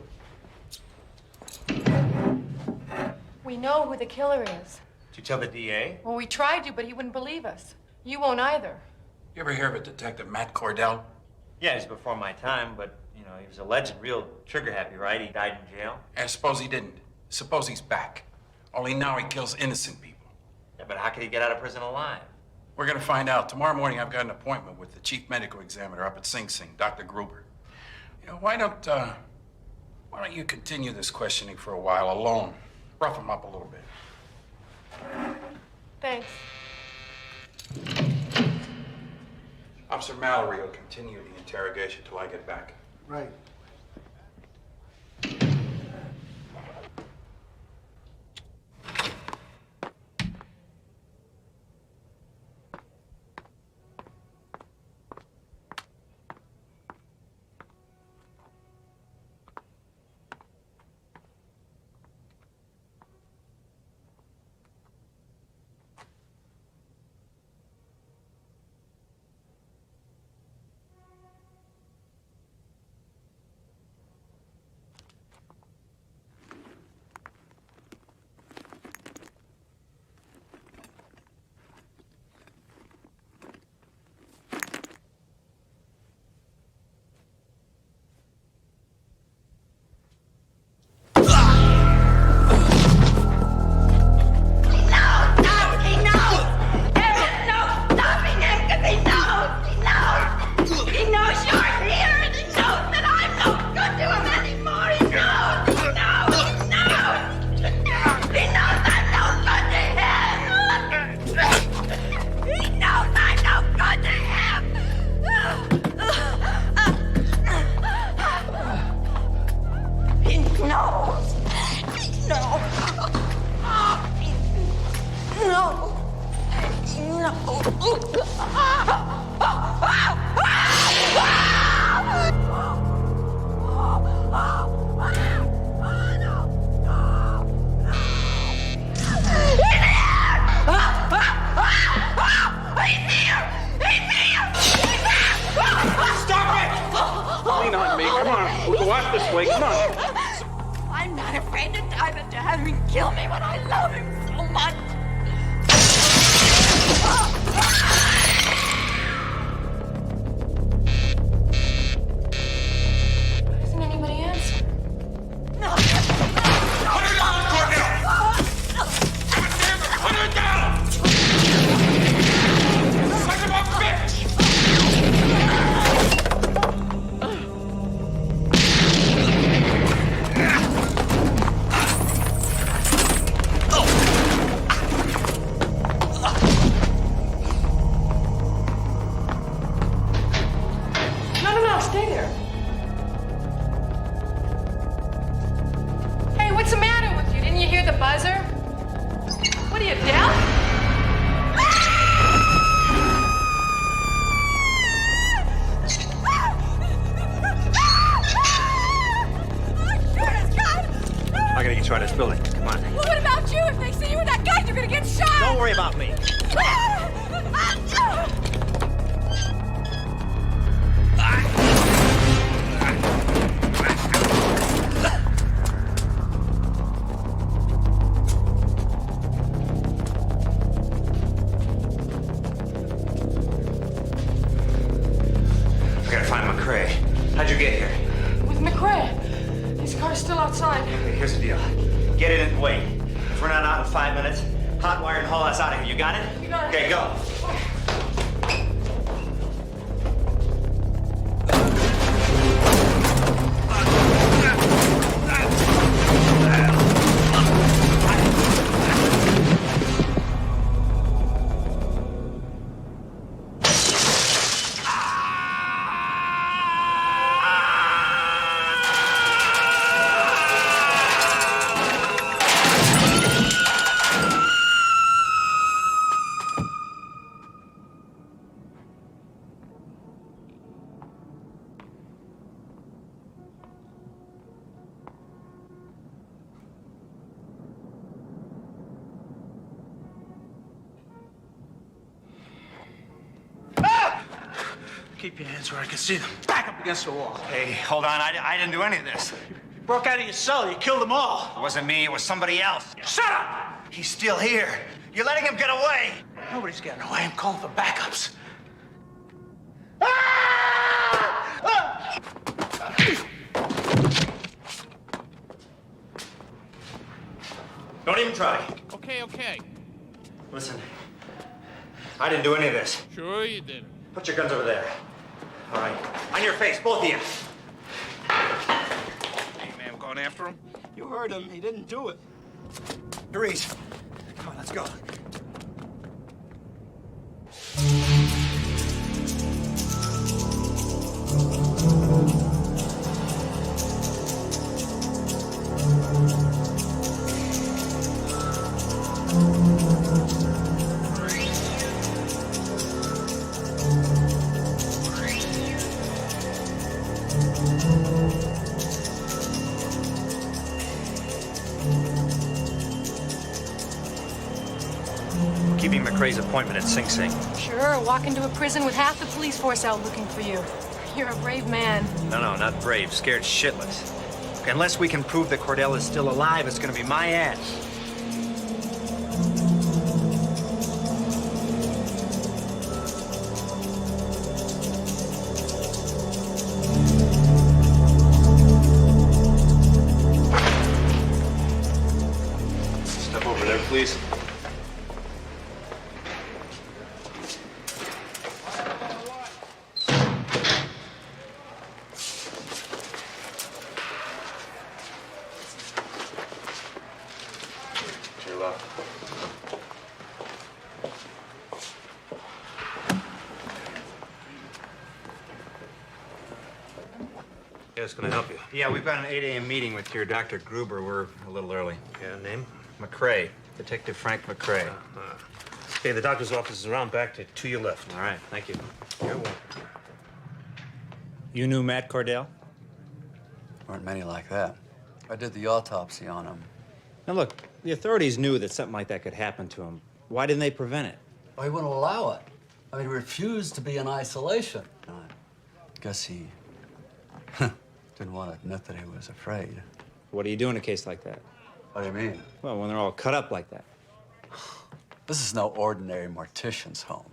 We know who the killer is. Did you tell the DA? Well, we tried to, but he wouldn't believe us. You won't either. You ever hear of a detective, Matt Cordell? Yeah, he's before my time, but, you know, he was a legend, real trigger-happy, right? He died in jail. I suppose he didn't. Suppose he's back. Only now he kills innocent people. Yeah, but how could he get out of prison alive? We're gonna find out. Tomorrow morning, I've got an appointment with the chief medical examiner up at Sing Sing, Dr. Gruber. You know, why don't you continue this questioning for a while alone? Rough him up a little bit. Thanks. Officer Mallory will continue the interrogation till I get back. Right. Lean on me. Come on. We'll go out this way. Come on. I'm not afraid to die, but to have him kill me when I love him so much. Why doesn't anybody answer? No. Put her down, Cornell! Put her down! Son of a bitch! No, stay there. Hey, what's the matter with you? Didn't you hear the buzzer? What are you, deaf? I gotta get you out of this building. Come on. Well, what about you? If they see you with that gun, you're gonna get shot. Don't worry about me. I gotta find McCrae. How'd you get here? With McCrae. His car's still outside. Okay, here's the deal. Get in and wait. If we're not out in 5 minutes, hot wire and haul us out of here. You got it? You got it. Okay, go. Keep your hands where I can see them. Back up against the wall. Hey, hold on. I didn't do any of this. You broke out of your cell. You killed them all. It wasn't me. It was somebody else. Shut up! He's still here. You're letting him get away. Nobody's getting away. I'm calling for backups. Don't even try. Okay, okay. Listen, I didn't do any of this. Sure you did. Put your guns over there. All right. On your face, both of you. Hey, man, I'm going after him. You heard him. He didn't do it. Therese, come on, let's go. Keeping McRae's appointment at Sing Sing. Sure, walk into a prison with half the police force out looking for you. You're a brave man. No, not brave. Scared shitless. Unless we can prove that Cordell is still alive, it's gonna be my ass. Step over there, please. Yes, can I help you? Yeah, we've got an 8 a.m. meeting with your Dr. Gruber. We're a little early. Yeah, name? McRae. Detective Frank McRae. Okay, the doctor's office is around back to your left. All right, thank you. You're welcome. You knew Matt Cordell? Weren't many like that. I did the autopsy on him. Now look, the authorities knew that something like that could happen to him. Why didn't they prevent it? Well, he wouldn't allow it. I mean, he refused to be in isolation. I guess he didn't want to admit that he was afraid. What do you do in a case like that? What do you mean? Well, when they're all cut up like that. This is no ordinary mortician's home.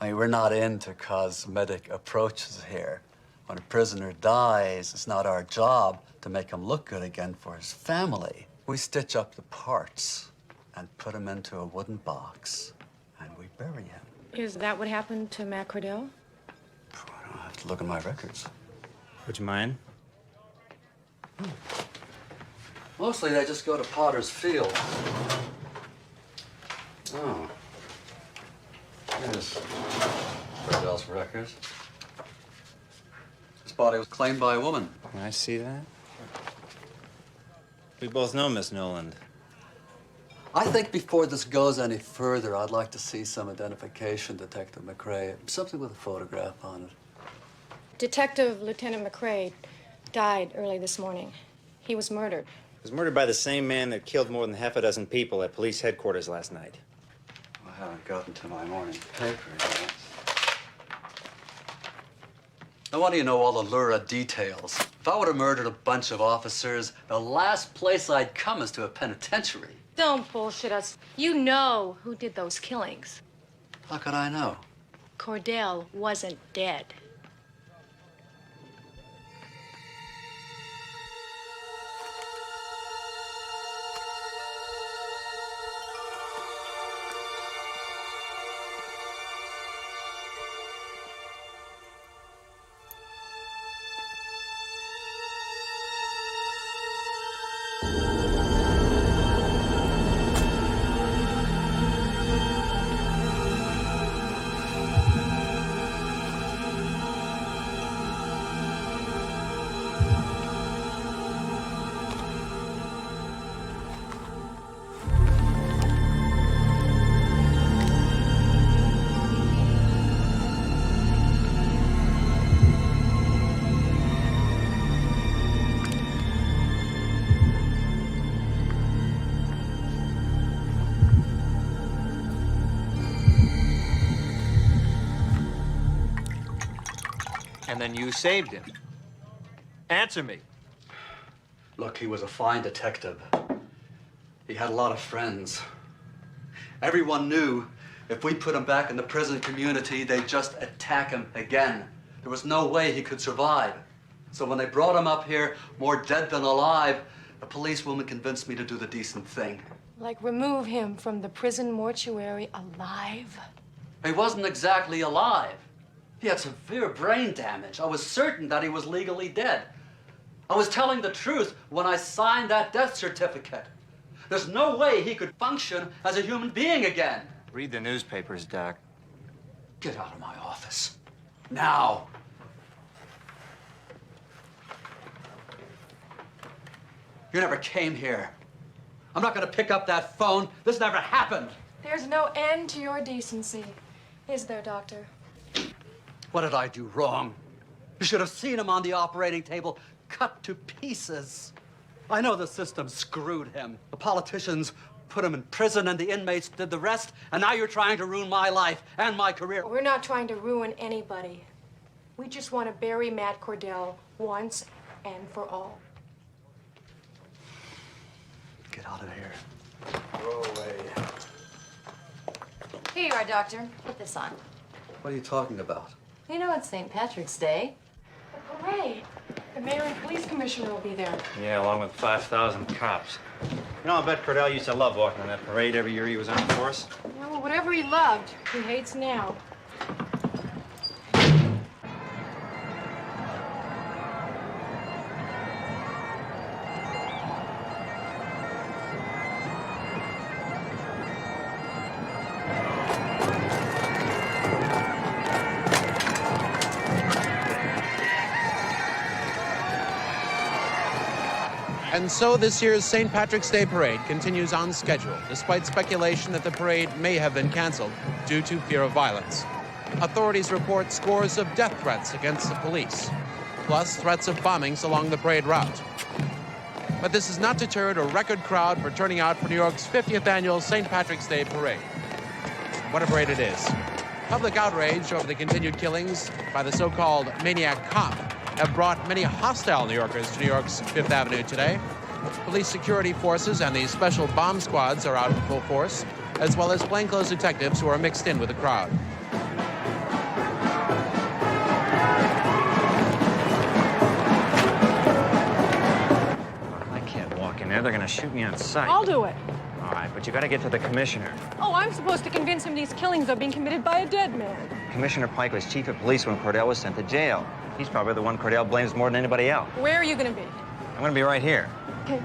I mean, we're not into cosmetic approaches here. When a prisoner dies, it's not our job to make him look good again for his family. We stitch up the parts and put him into a wooden box, and we bury him. Is that what happened to Matt Cordell? I have to look at my records. Would you mind? Mostly they just go to Potter's Field. Oh. Here's Cordell's records. His body was claimed by a woman. Can I see that? We both know Miss Noland. I think before this goes any further, I'd like to see some identification, Detective McRae. Something with a photograph on it. Detective Lieutenant McRae died early this morning. He was murdered. He was murdered by the same man that killed more than half a dozen people at police headquarters last night. I haven't gotten to my morning paper yet. I want you to know all the lurid details. If I would have murdered a bunch of officers, the last place I'd come is to a penitentiary. Don't bullshit us. You know who did those killings. How could I know? Cordell wasn't dead. And then you saved him. Answer me. Look, he was a fine detective. He had a lot of friends. Everyone knew if we put him back in the prison community, they'd just attack him again. There was no way he could survive. So when they brought him up here, more dead than alive, the policewoman convinced me to do the decent thing. Like remove him from the prison mortuary alive? He wasn't exactly alive. He had severe brain damage. I was certain that he was legally dead. I was telling the truth when I signed that death certificate. There's no way he could function as a human being again. Read the newspapers, Doc. Get out of my office. Now. You never came here. I'm not gonna pick up that phone. This never happened. There's no end to your decency, is there, Doctor? What did I do wrong? You should have seen him on the operating table, cut to pieces. I know the system screwed him. The politicians put him in prison and the inmates did the rest, and now you're trying to ruin my life and my career. We're not trying to ruin anybody. We just want to bury Matt Cordell once and for all. Get out of here. Go away. Here you are, Doctor. Put this on. What are you talking about? You know it's St. Patrick's Day. The parade. The mayor and police commissioner will be there. Yeah, along with 5,000 cops. You know, I bet Cordell used to love walking on that parade every year he was on the force. Yeah, well, whatever he loved, he hates now. And so this year's St. Patrick's Day Parade continues on schedule, despite speculation that the parade may have been canceled due to fear of violence. Authorities report scores of death threats against the police, plus threats of bombings along the parade route. But this has not deterred a record crowd for turning out for New York's 50th annual St. Patrick's Day Parade. What a parade it is. Public outrage over the continued killings by the so-called Maniac cop have brought many hostile New Yorkers to New York's Fifth Avenue today. Police security forces and the special bomb squads are out in full force, as well as plainclothes detectives who are mixed in with the crowd. I can't walk in there. They're gonna shoot me on sight. I'll do it. All right, but you gotta get to the commissioner. Oh, I'm supposed to convince him these killings are being committed by a dead man. Commissioner Pike was chief of police when Cordell was sent to jail. He's probably the one Cordell blames more than anybody else. Where are you gonna be? I'm gonna be right here. Okay.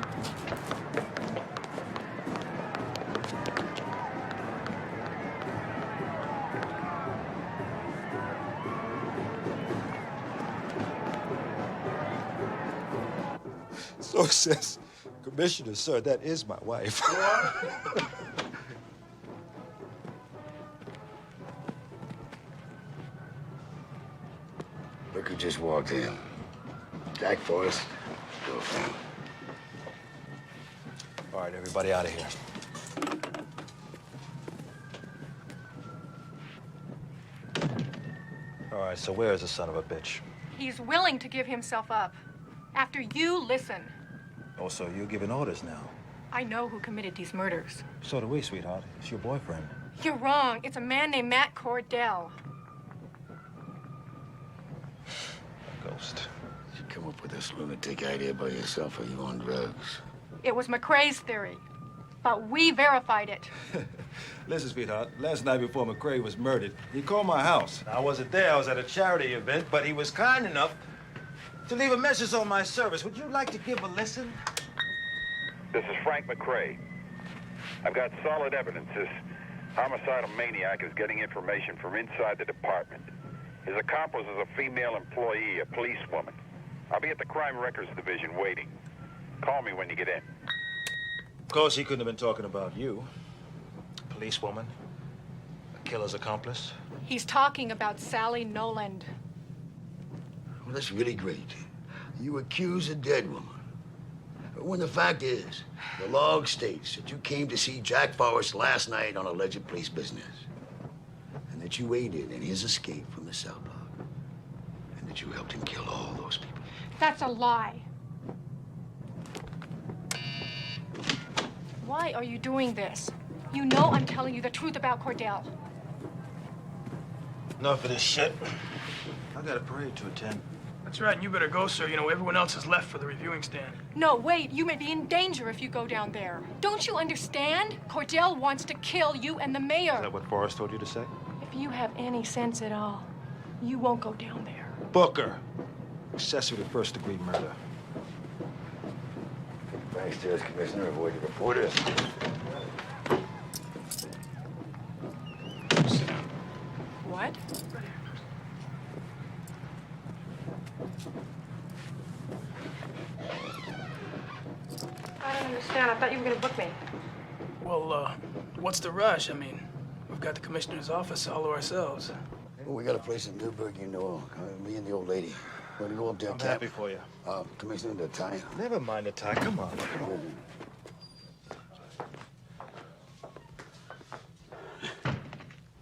So says Commissioner, sir, that is my wife. Look who just walked in. Jack Forrest, girlfriend. All right, everybody out of here. All right, so where is the son of a bitch? He's willing to give himself up. After you listen. Oh, so you're giving orders now? I know who committed these murders. So do we, sweetheart. It's your boyfriend. You're wrong. It's a man named Matt Cordell. Ghost. You come up with this lunatic idea by yourself, or you on drugs? It was McRae's theory, but we verified it. Listen, sweetheart, last night before McRae was murdered, he called my house. I wasn't there. I was at a charity event, but he was kind enough to leave a message on my service. Would you like to give a listen? This is Frank McRae. I've got solid evidence this homicidal maniac is getting information from inside the department. His accomplice is a female employee, a policewoman. I'll be at the Crime Records Division waiting. Call me when you get in. Of course, he couldn't have been talking about you. Policewoman, a killer's accomplice. He's talking about Sally Noland. Well, that's really great. You accuse a dead woman. But when the fact is, the log states that you came to see Jack Forrest last night on alleged police business, and that you aided in his escape from the cell block, and that that you helped him kill all those people. That's a lie. Why are you doing this? You know I'm telling you the truth about Cordell. Enough of this shit. I got a parade to attend. That's right, and you better go, sir. You know, everyone else has left for the reviewing stand. No, wait. You may be in danger if you go down there. Don't you understand? Cordell wants to kill you and the mayor. Is that what Forrest told you to say? If you have any sense at all, you won't go down there. Booker. Accessory to first-degree murder. Thanks, Judge Commissioner. Avoid the reporters. What? I don't understand. I thought you were going to book me. Well, what's the rush? I mean, we've got the commissioner's office all to ourselves. Well, we got a place in Newburgh, you know. Me and the old lady. We're gonna go up there. I'm happy for you. Commissioner, the tie. Never mind the tie. Come on.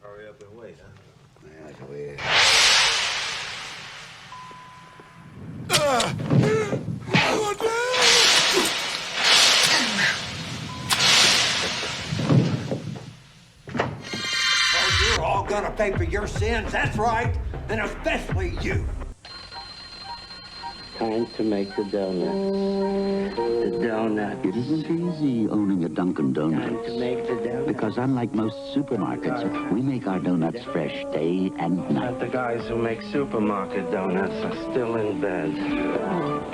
Hurry up and wait, huh? Yeah, go ahead. Oh, you're all gonna pay for your sins. That's right. And especially you. Time to make the donut. The donut. It isn't easy owning a Dunkin' Donuts. Time to make the donut. Because unlike most supermarkets, we make our donuts fresh day and night. But the guys who make supermarket donuts are still in bed.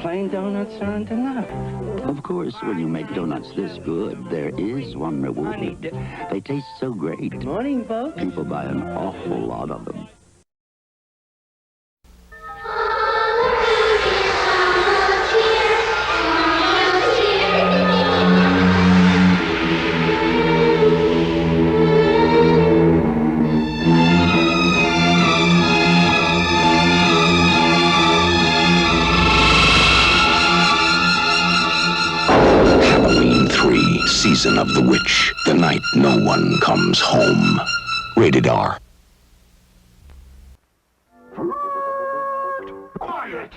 Plain donuts aren't enough. Of course, when you make donuts this good, there is one reward. They taste so great. Good morning, folks. People buy an awful lot of them. Season of the Witch, the night no one comes home. Rated R. Quiet!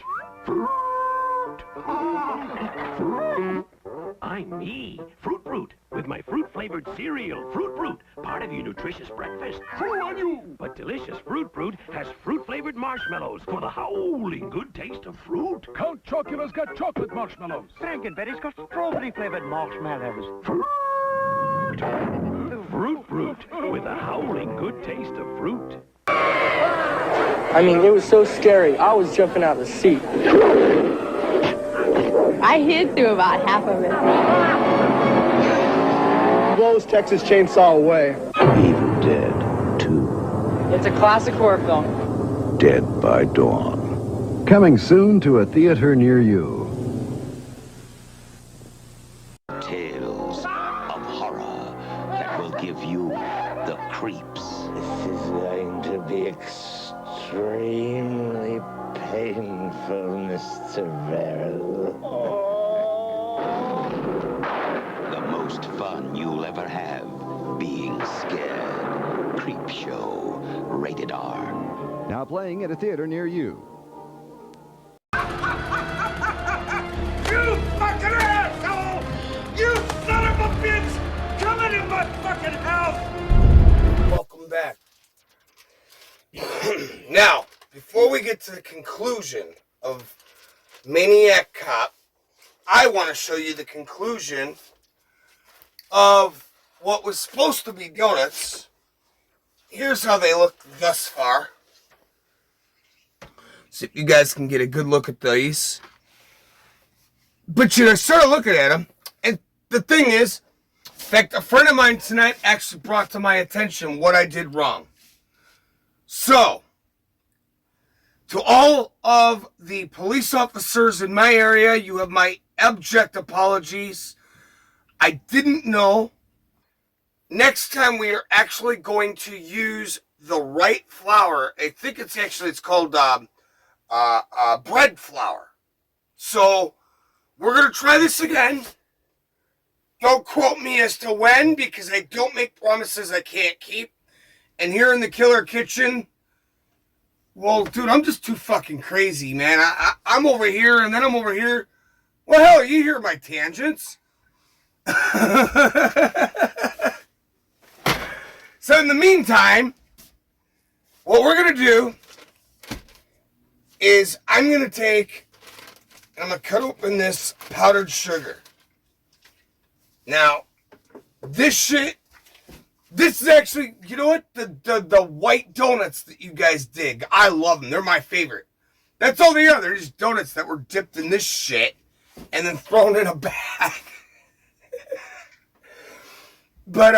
I'm me, Fruit Brute, with my fruit-flavored cereal, Fruit Brute, part of your nutritious breakfast. Fool on you! But delicious Fruit Brute has fruit-flavored marshmallows for the howling good taste of fruit. Count Chocula's got chocolate marshmallows. Frankenberry's got strawberry-flavored marshmallows. Fruit Brute, with the howling good taste of fruit. I mean, it was so scary. I was jumping out of the seat. I hid through about half of it. Blows Texas Chainsaw away. Evil Dead 2. It's a classic horror film. Dead by Dawn. Coming soon to a theater near you. Tales of horror that will give you the creeps. This is going to be extremely painful, Mr. Verrill. The most fun you'll ever have being scared. Creep Show. Rated R. Now playing at a theater near you. You fucking asshole! You son of a bitch! Come into my fucking house! Welcome back. Now, before we get to the conclusion of Maniac Cop, I want to show you the conclusion of what was supposed to be donuts. Here's how they look thus far. So you guys can get a good look at these. But you start looking at them, and the thing is, in fact, a friend of mine tonight actually brought to my attention what I did wrong. So, to all of the police officers in my area, you have my abject apologies. I didn't know. Next time we are actually going to use the right flour. I think it's called bread flour. So, we're going to try this again. Don't quote me as to when, because I don't make promises I can't keep. And here in the Killer Kitchen, Well, dude, I'm just too fucking crazy, man. I'm over here, and then I'm over here. Well, hell, you hear my tangents. So in the meantime, what we're going to do is I'm going to take, and I'm going to cut open this powdered sugar. Now, this is actually, you know what? The white donuts that you guys dig, I love them. They're my favorite. That's all they are. They're just donuts that were dipped in this shit and then thrown in a bag. But,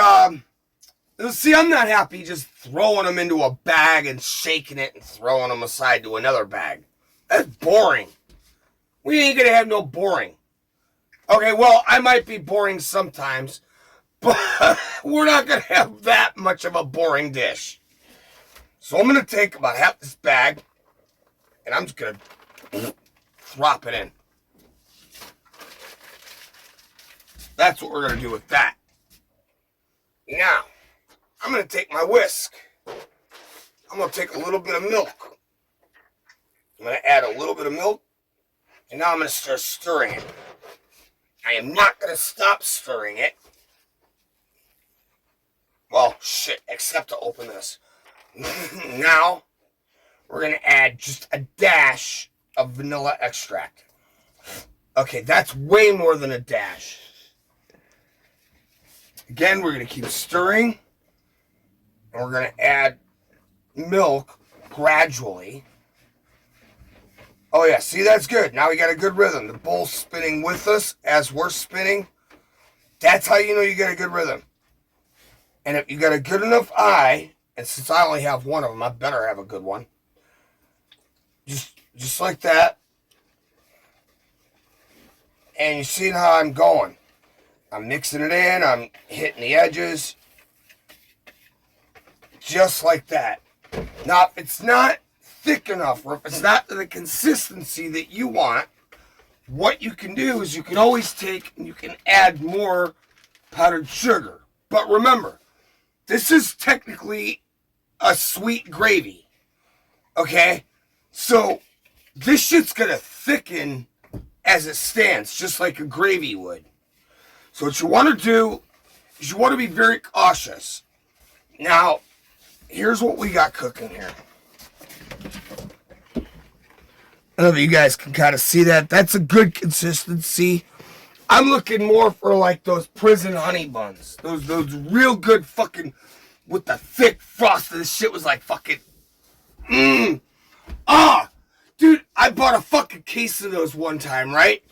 see, I'm not happy just throwing them into a bag and shaking it and throwing them aside to another bag. That's boring. We ain't gonna have no boring. Okay, well, I might be boring sometimes, but we're not gonna have that much of a boring dish. So I'm gonna take about half this bag, and I'm just gonna drop it in. That's what we're gonna do with that. Now, I'm going to take my whisk. I'm going to take a little bit of milk. I'm going to add a little bit of milk. And now I'm going to start stirring it. I am not going to stop stirring it. Well, shit, except to open this. Now, we're going to add just a dash of vanilla extract. Okay, that's way more than a dash. Again, we're going to keep stirring. And we're going to add milk gradually. Oh yeah, see, that's good. Now we got a good rhythm. The bowl's spinning with us as we're spinning. That's how you know you got a good rhythm. And if you got a good enough eye, and since I only have one of them, I better have a good one. Just like that. And you see how I'm going. I'm mixing it in. I'm hitting the edges. Just like that. Now, if it's not thick enough, or if it's not the consistency that you want, what you can do is you can always take and you can add more powdered sugar. But remember, this is technically a sweet gravy. Okay? So, this shit's gonna thicken as it stands, just like a gravy would. So what you want to do is you want to be very cautious. Now, here's what we got cooking here. I don't know if you guys can kind of see that. That's a good consistency. I'm looking more for like those prison honey buns. Those real good fucking, with the thick frosting. This shit was like fucking, dude, I bought a fucking case of those one time, right?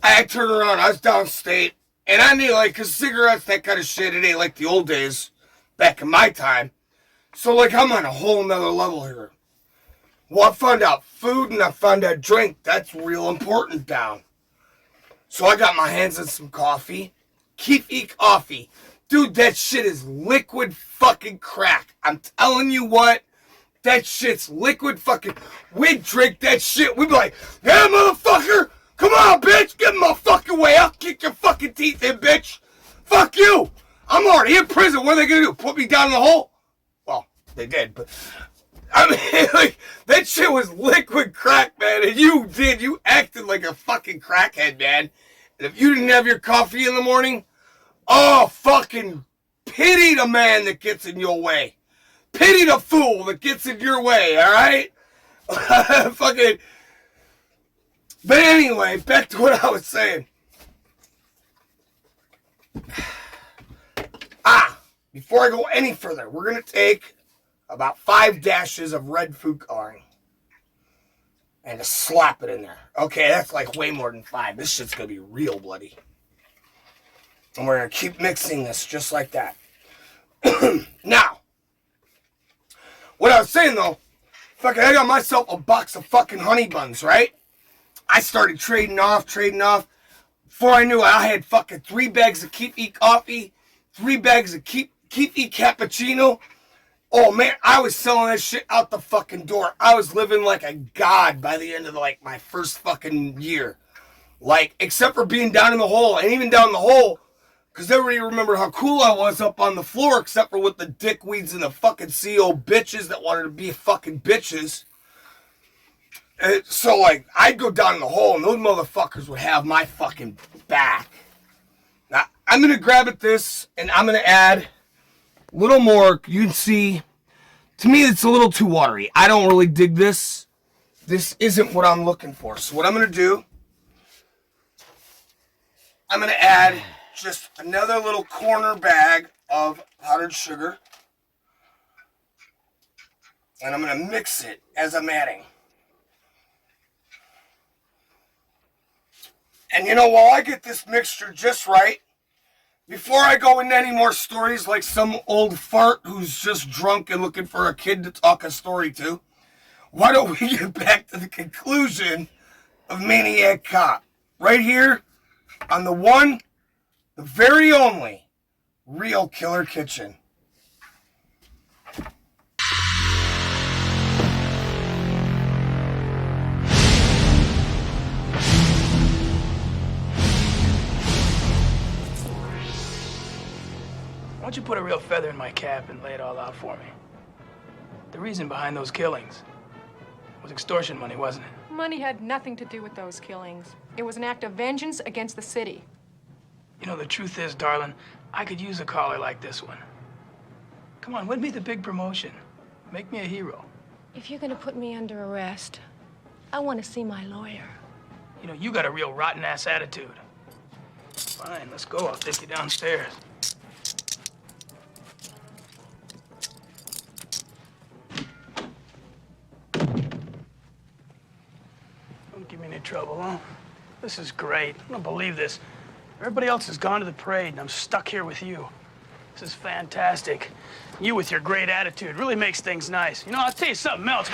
I turned around, I was downstate, and I need like, cause cigarettes, that kind of shit, it ain't like the old days, back in my time. So like, I'm on a whole nother level here. Well, I found out food and I found out drink, that's real important down. So I got my hands on some coffee. Keep coffee. Dude, that shit is liquid fucking crack. I'm telling you what, that shit's liquid fucking, we'd drink that shit, we'd be like, yeah, motherfucker, come on, bitch, get in my fucking way, I'll kick your fucking teeth in, bitch. Fuck you. I'm already in prison, what are they gonna do, put me down in the hole? Well, they did, but, I mean, like, that shit was liquid crack, man, and you acted like a fucking crackhead, man. And if you didn't have your coffee in the morning, oh, fucking pity the man that gets in your way. Pity the fool that gets in your way, alright? Fucking. But anyway, back to what I was saying. Before I go any further, we're going to take about 5 dashes of red food coloring. And just slap it in there. Okay, that's like way more than 5. This shit's going to be real bloody. And we're going to keep mixing this just like that. Now, what I was saying though, fucking, I got myself a box of fucking honey buns, right? I started trading off. Before I knew it, I had fucking 3 bags of Keep Eat coffee, 3 bags of Keep Eat cappuccino. Oh man, I was selling that shit out the fucking door. I was living like a god by the end of like my first fucking year. Like, except for being down in the hole, and even down the hole, Because everybody remembered how cool I was up on the floor, except for with the dickweeds and the fucking CO bitches that wanted to be fucking bitches. And so, like, I'd go down in the hole, and those motherfuckers would have my fucking back. Now, I'm going to grab at this, and I'm going to add a little more. You can see, to me, it's a little too watery. I don't really dig this. This isn't what I'm looking for. So what I'm going to do, I'm going to add just another little corner bag of powdered sugar. And I'm going to mix it as I'm adding. And you know, while I get this mixture just right, before I go into any more stories like some old fart who's just drunk and looking for a kid to talk a story to, why don't we get back to the conclusion of Maniac Cop? Right here on the one, the very only, Real Killer Kitchen. Why don't you put a real feather in my cap and lay it all out for me? The reason behind those killings was extortion money, wasn't it? Money had nothing to do with those killings. It was an act of vengeance against the city. You know, the truth is, darling, I could use a caller like this one. Come on, win me the big promotion. Make me a hero. If you're gonna put me under arrest, I want to see my lawyer. You know, you got a real rotten-ass attitude. Fine, let's go. I'll take you downstairs. Don't give me any trouble, huh? This is great. I don't believe this. Everybody else has gone to the parade, and I'm stuck here with you. This is fantastic. You with your great attitude really makes things nice. You know, I'll tell you something else.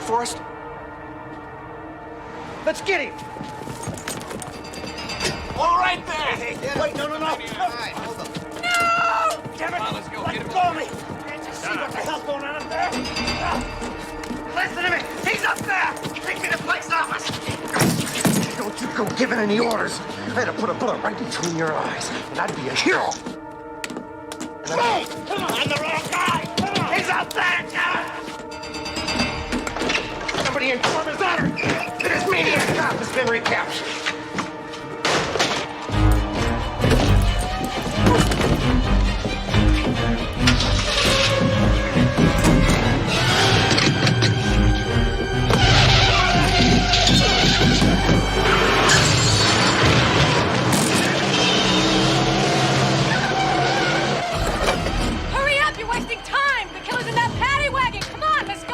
Forrest. Let's get him. All right there. Hey, wait, no. No! Damn it! Let's go. Let go of me. Can't you see what the hell's going on up there? Listen to me. He's up there. Take me to Blake's office. Don't you go giving any orders. I'd have put a bullet right between your eyes, and I'd be a hero. Hey, come on, I'm the wrong guy. He's up there, damn it. Somebody inform his honor that his Maniac Cop has been recaptured. Hurry up, you're wasting time! The killer's in that paddy wagon! Come on, let's go!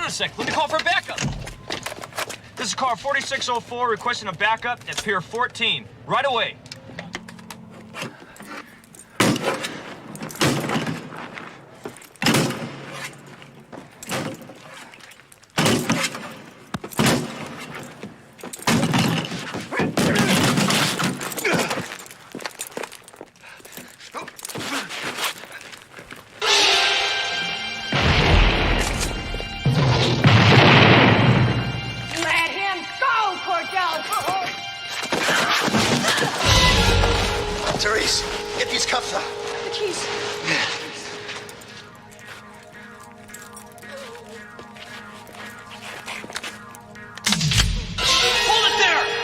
a sec. Let me call for a backup. This is car 4604 requesting a backup at Pier 14. Right away. Let him go, Cordell! Therese, get these cuffs up. The keys. Hold it there!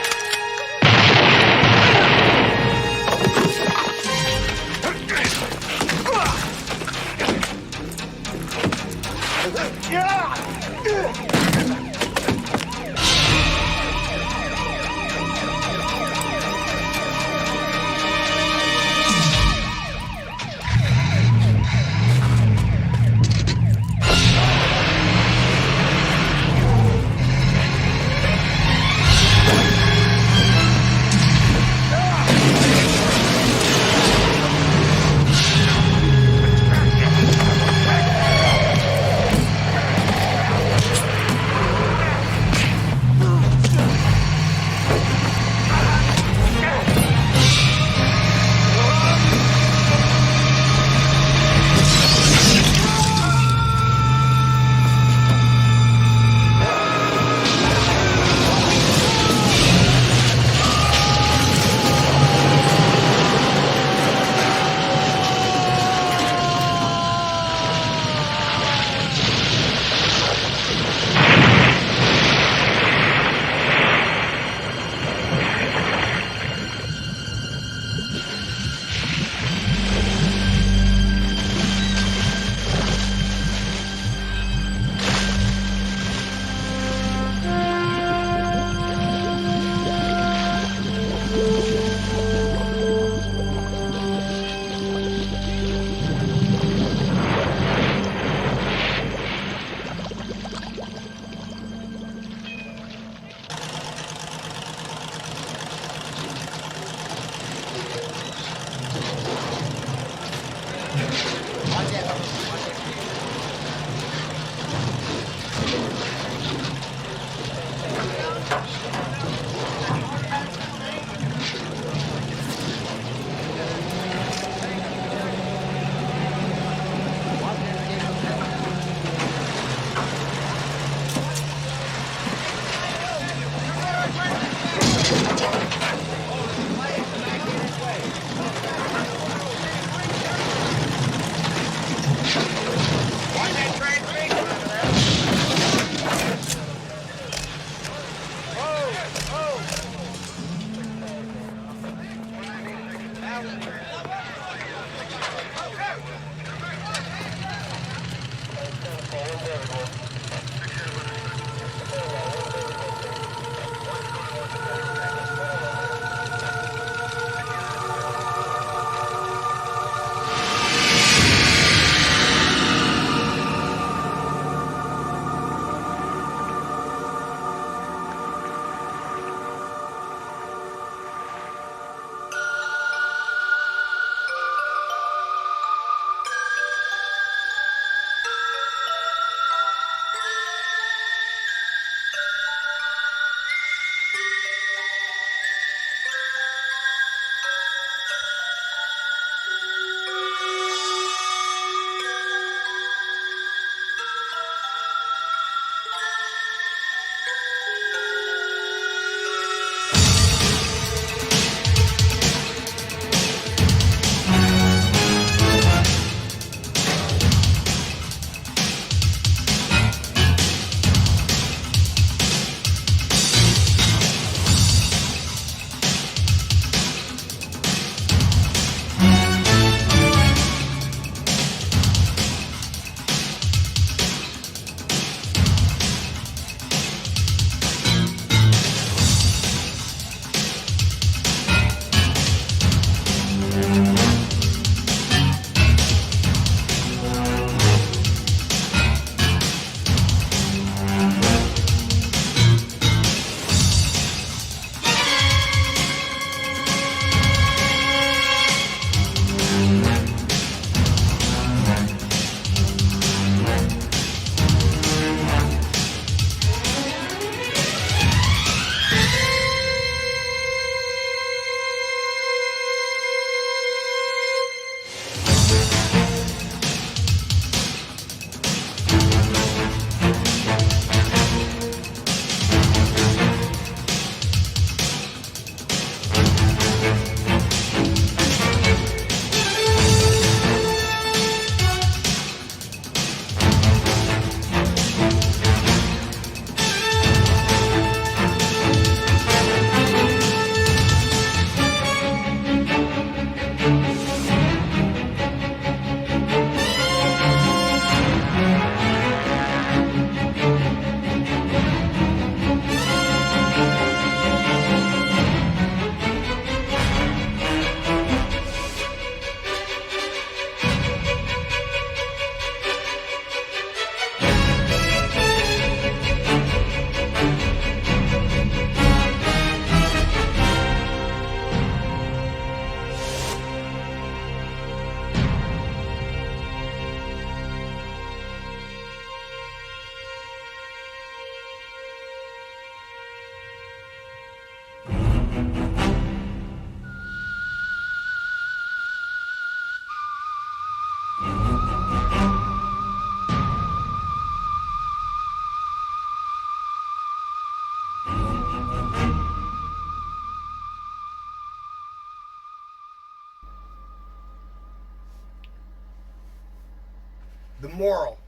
moral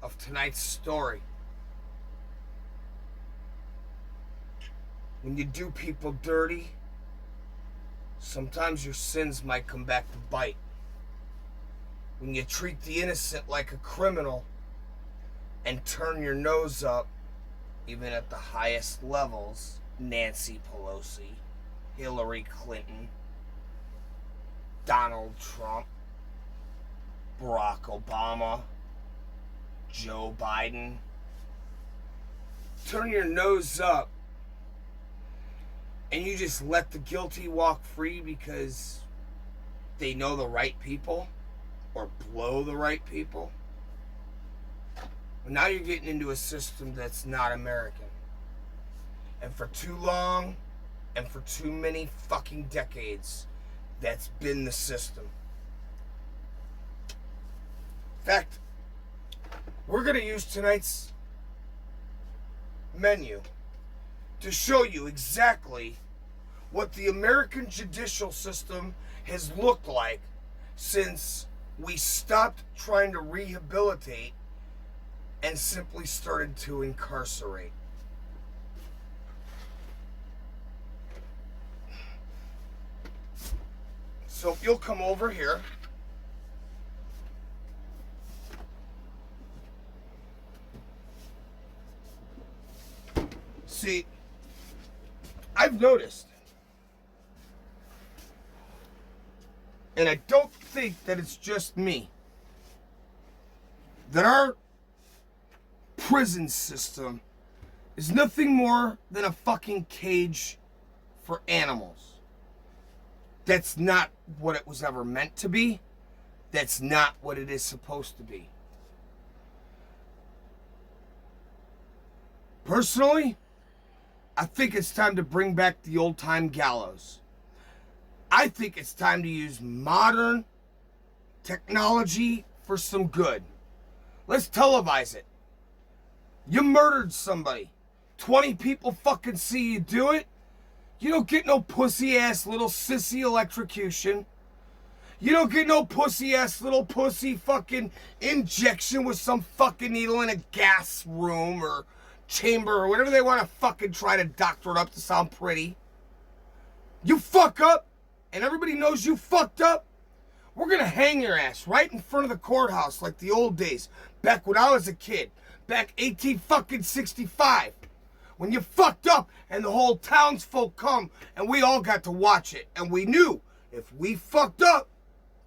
of tonight's story. When you do people dirty, sometimes your sins might come back to bite. When you treat the innocent like a criminal and turn your nose up, even at the highest levels, Nancy Pelosi, Hillary Clinton, Donald Trump, Barack Obama, Joe Biden. Turn your nose up and you just let the guilty walk free because they know the right people or blow the right people. Well, now you're getting into a system that's not American. And for too long and for too many fucking decades, that's been the system. In fact, we're going to use tonight's menu to show you exactly what the American judicial system has looked like since we stopped trying to rehabilitate and simply started to incarcerate. So if you'll come over here. See, I've noticed, and I don't think that it's just me, that our prison system is nothing more than a fucking cage for animals. That's not what it was ever meant to be. That's not what it is supposed to be. Personally, I think it's time to bring back the old-time gallows. I think it's time to use modern technology for some good. Let's televise it. You murdered somebody. 20 people fucking see you do it. You don't get no pussy-ass little sissy electrocution. You don't get no pussy-ass little pussy fucking injection with some fucking needle in a gas room or chamber or whatever they want to fucking try to doctor it up to sound pretty. You fuck up, and everybody knows you fucked up, we're gonna hang your ass right in front of the courthouse like the old days, back when I was a kid, back 1865, when you fucked up and the whole townsfolk come and we all got to watch it, and we knew if we fucked up,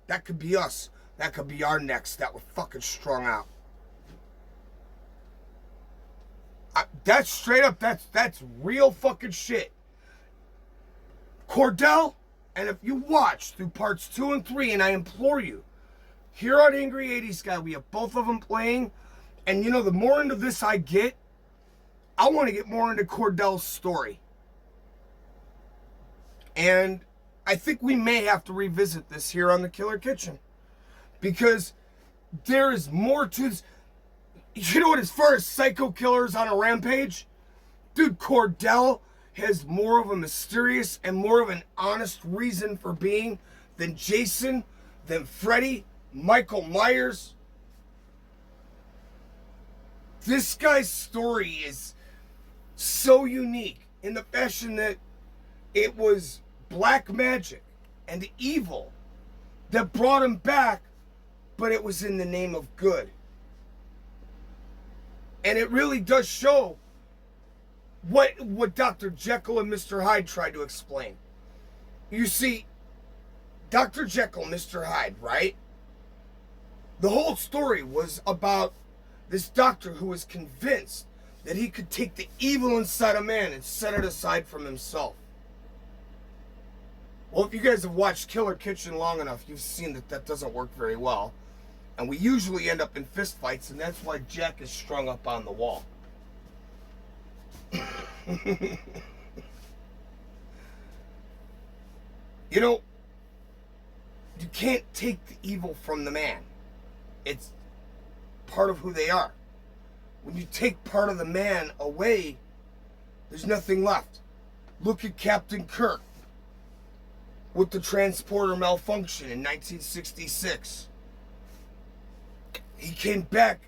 that could be us, that could be our necks that were fucking strung out. That's straight up, that's real fucking shit. Cordell, and if you watch through parts 2 and 3, and I implore you, here on Angry 80s Guy, we have both of them playing, and you know, the more into this I get, I want to get more into Cordell's story. And I think we may have to revisit this here on the Killer Kitchen, because there is more to this. You know what, as far as psycho killers on a rampage, dude, Cordell has more of a mysterious and more of an honest reason for being than Jason, than Freddy, Michael Myers. This guy's story is so unique in the fashion that it was black magic and evil that brought him back, but it was in the name of good. And it really does show what Dr. Jekyll and Mr. Hyde tried to explain. You see, Dr. Jekyll, Mr. Hyde, right? The whole story was about this doctor who was convinced that he could take the evil inside a man and set it aside from himself. Well, if you guys have watched Killer Kitchen long enough, you've seen that that doesn't work very well. And we usually end up in fist fights, and that's why Jack is strung up on the wall. You know, you can't take the evil from the man. It's part of who they are. When you take part of the man away, there's nothing left. Look at Captain Kirk with the transporter malfunction in 1966. he came back,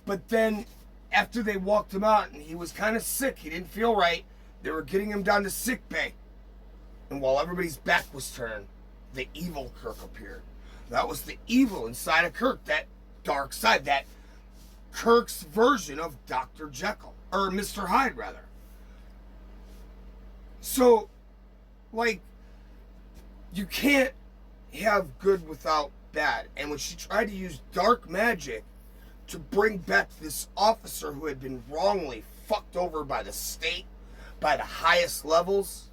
but then after they walked him out and he was kind of sick, he didn't feel right, they were getting him down to sick bay. And while everybody's back was turned, the evil Kirk appeared. That was the evil inside of Kirk, that dark side, that Kirk's version of Dr. Jekyll, or Mr. Hyde, rather. So, like, you can't have good without bad. And when she tried to use dark magic to bring back this officer who had been wrongly fucked over by the state, by the highest levels,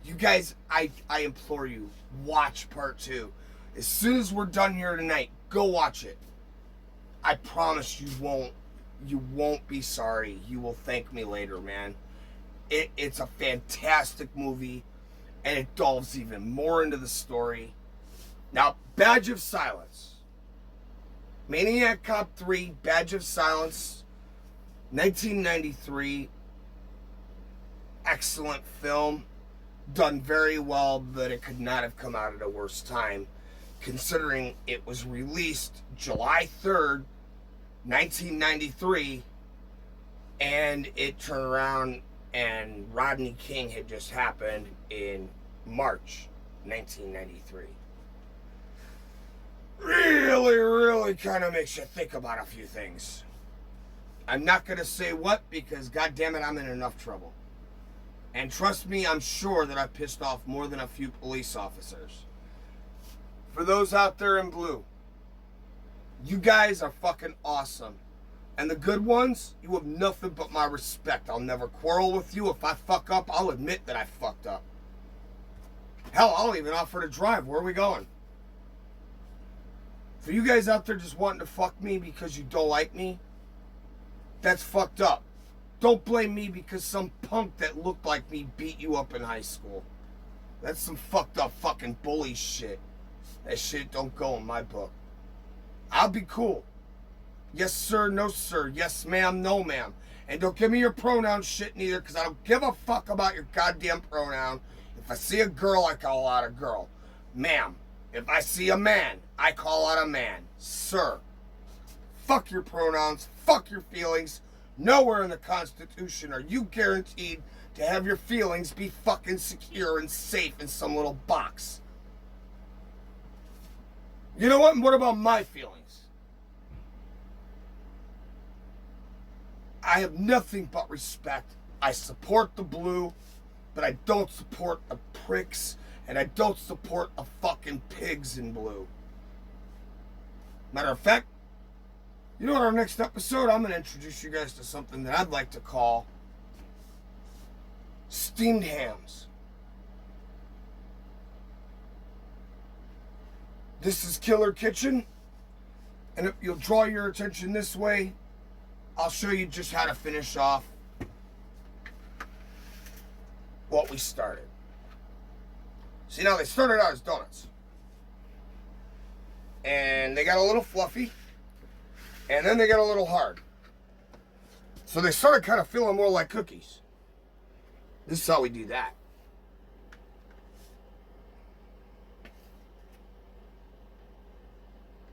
you guys, I implore you, watch part 2. As soon as we're done here tonight, go watch it. I promise you won't be sorry. You will thank me later, man. It's a fantastic movie, and it delves even more into the story. Now, Badge of Silence. Maniac Cop 3, Badge of Silence, 1993. Excellent film. Done very well, but it could not have come out at a worse time, considering it was released July 3rd, 1993, and it turned around and Rodney King had just happened in March 1993. Really kind of makes you think about a few things. I'm not going to say what, because goddammit, I'm in enough trouble. And trust me, I'm sure that I pissed off more than a few police officers. For those out there in blue, you guys are fucking awesome. And the good ones, you have nothing but my respect. I'll never quarrel with you. If I fuck up, I'll admit that I fucked up. Hell, I'll even offer to drive. Where are we going? For you guys out there just wanting to fuck me because you don't like me, that's fucked up. Don't blame me because some punk that looked like me beat you up in high school. That's some fucked up fucking bully shit. That shit don't go in my book. I'll be cool. Yes sir, no sir. Yes ma'am, no ma'am. And don't give me your pronoun shit neither, because I don't give a fuck about your goddamn pronoun. If I see a girl, I call out a girl. Ma'am. If I see a man, I call out a man. Sir. Fuck your pronouns. Fuck your feelings. Nowhere in the Constitution are you guaranteed to have your feelings be fucking secure and safe in some little box. You know what? And what about my feelings? I have nothing but respect. I support the blue, but I don't support the pricks, and I don't support the fucking pigs in blue. Matter of fact, you know what, our next episode, I'm going to introduce you guys to something that I'd like to call steamed hams. This is Killer Kitchen, and if you'll draw your attention this way, I'll show you just how to finish off what we started. See, now they started out as donuts, and they got a little fluffy, and then they got a little hard. So they started kind of feeling more like cookies. This is how we do that.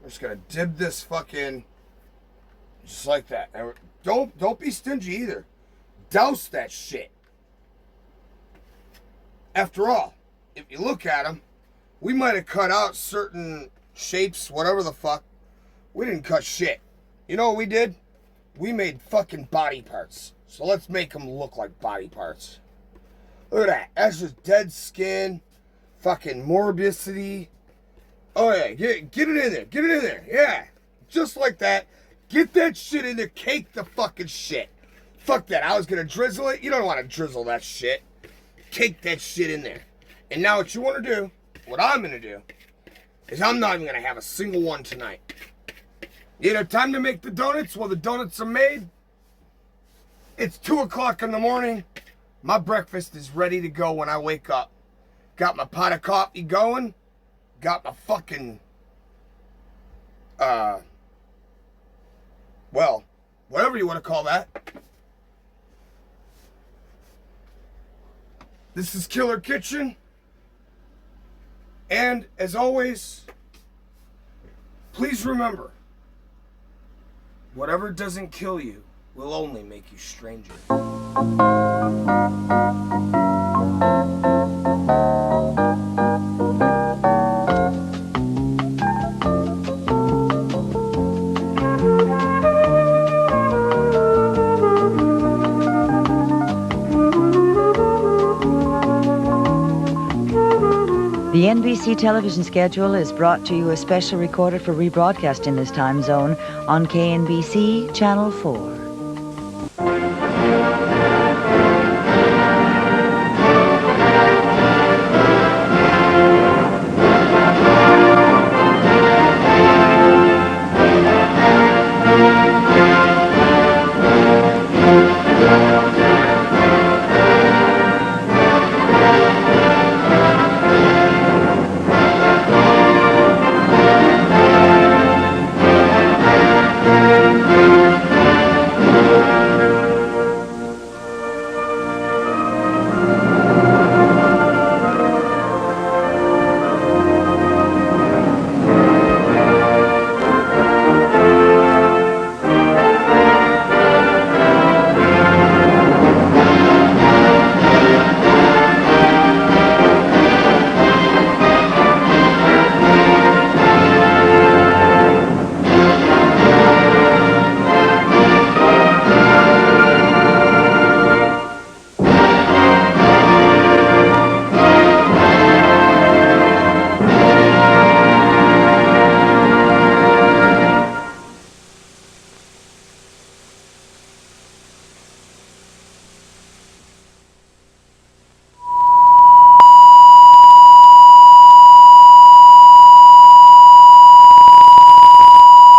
I'm just gonna dip this fucking just like that. And don't be stingy either. Douse that shit. After all, if you look at them, we might have cut out certain shapes, whatever the fuck. We didn't cut shit. You know what we did? We made fucking body parts. So let's make them look like body parts. Look at that. That's just dead skin. Fucking morbidity. Oh yeah, get it in there. Get it in there. Yeah. Just like that. Get that shit in there. Cake the fucking shit. Fuck that. I was gonna drizzle it. You don't want to drizzle that shit. Cake that shit in there. And now what you want to do, what I'm gonna do, is I'm not even gonna have a single one tonight. You know, time to make the donuts? Well, the donuts are made. It's 2 o'clock in the morning. My breakfast is ready to go when I wake up. Got my pot of coffee going. Got my fucking, well, whatever you want to call that. This is Killer Kitchen. And, as always, please remember, whatever doesn't kill you will only make you stranger. The NBC television schedule is brought to you as special recorded for rebroadcast in this time zone on KNBC Channel 4.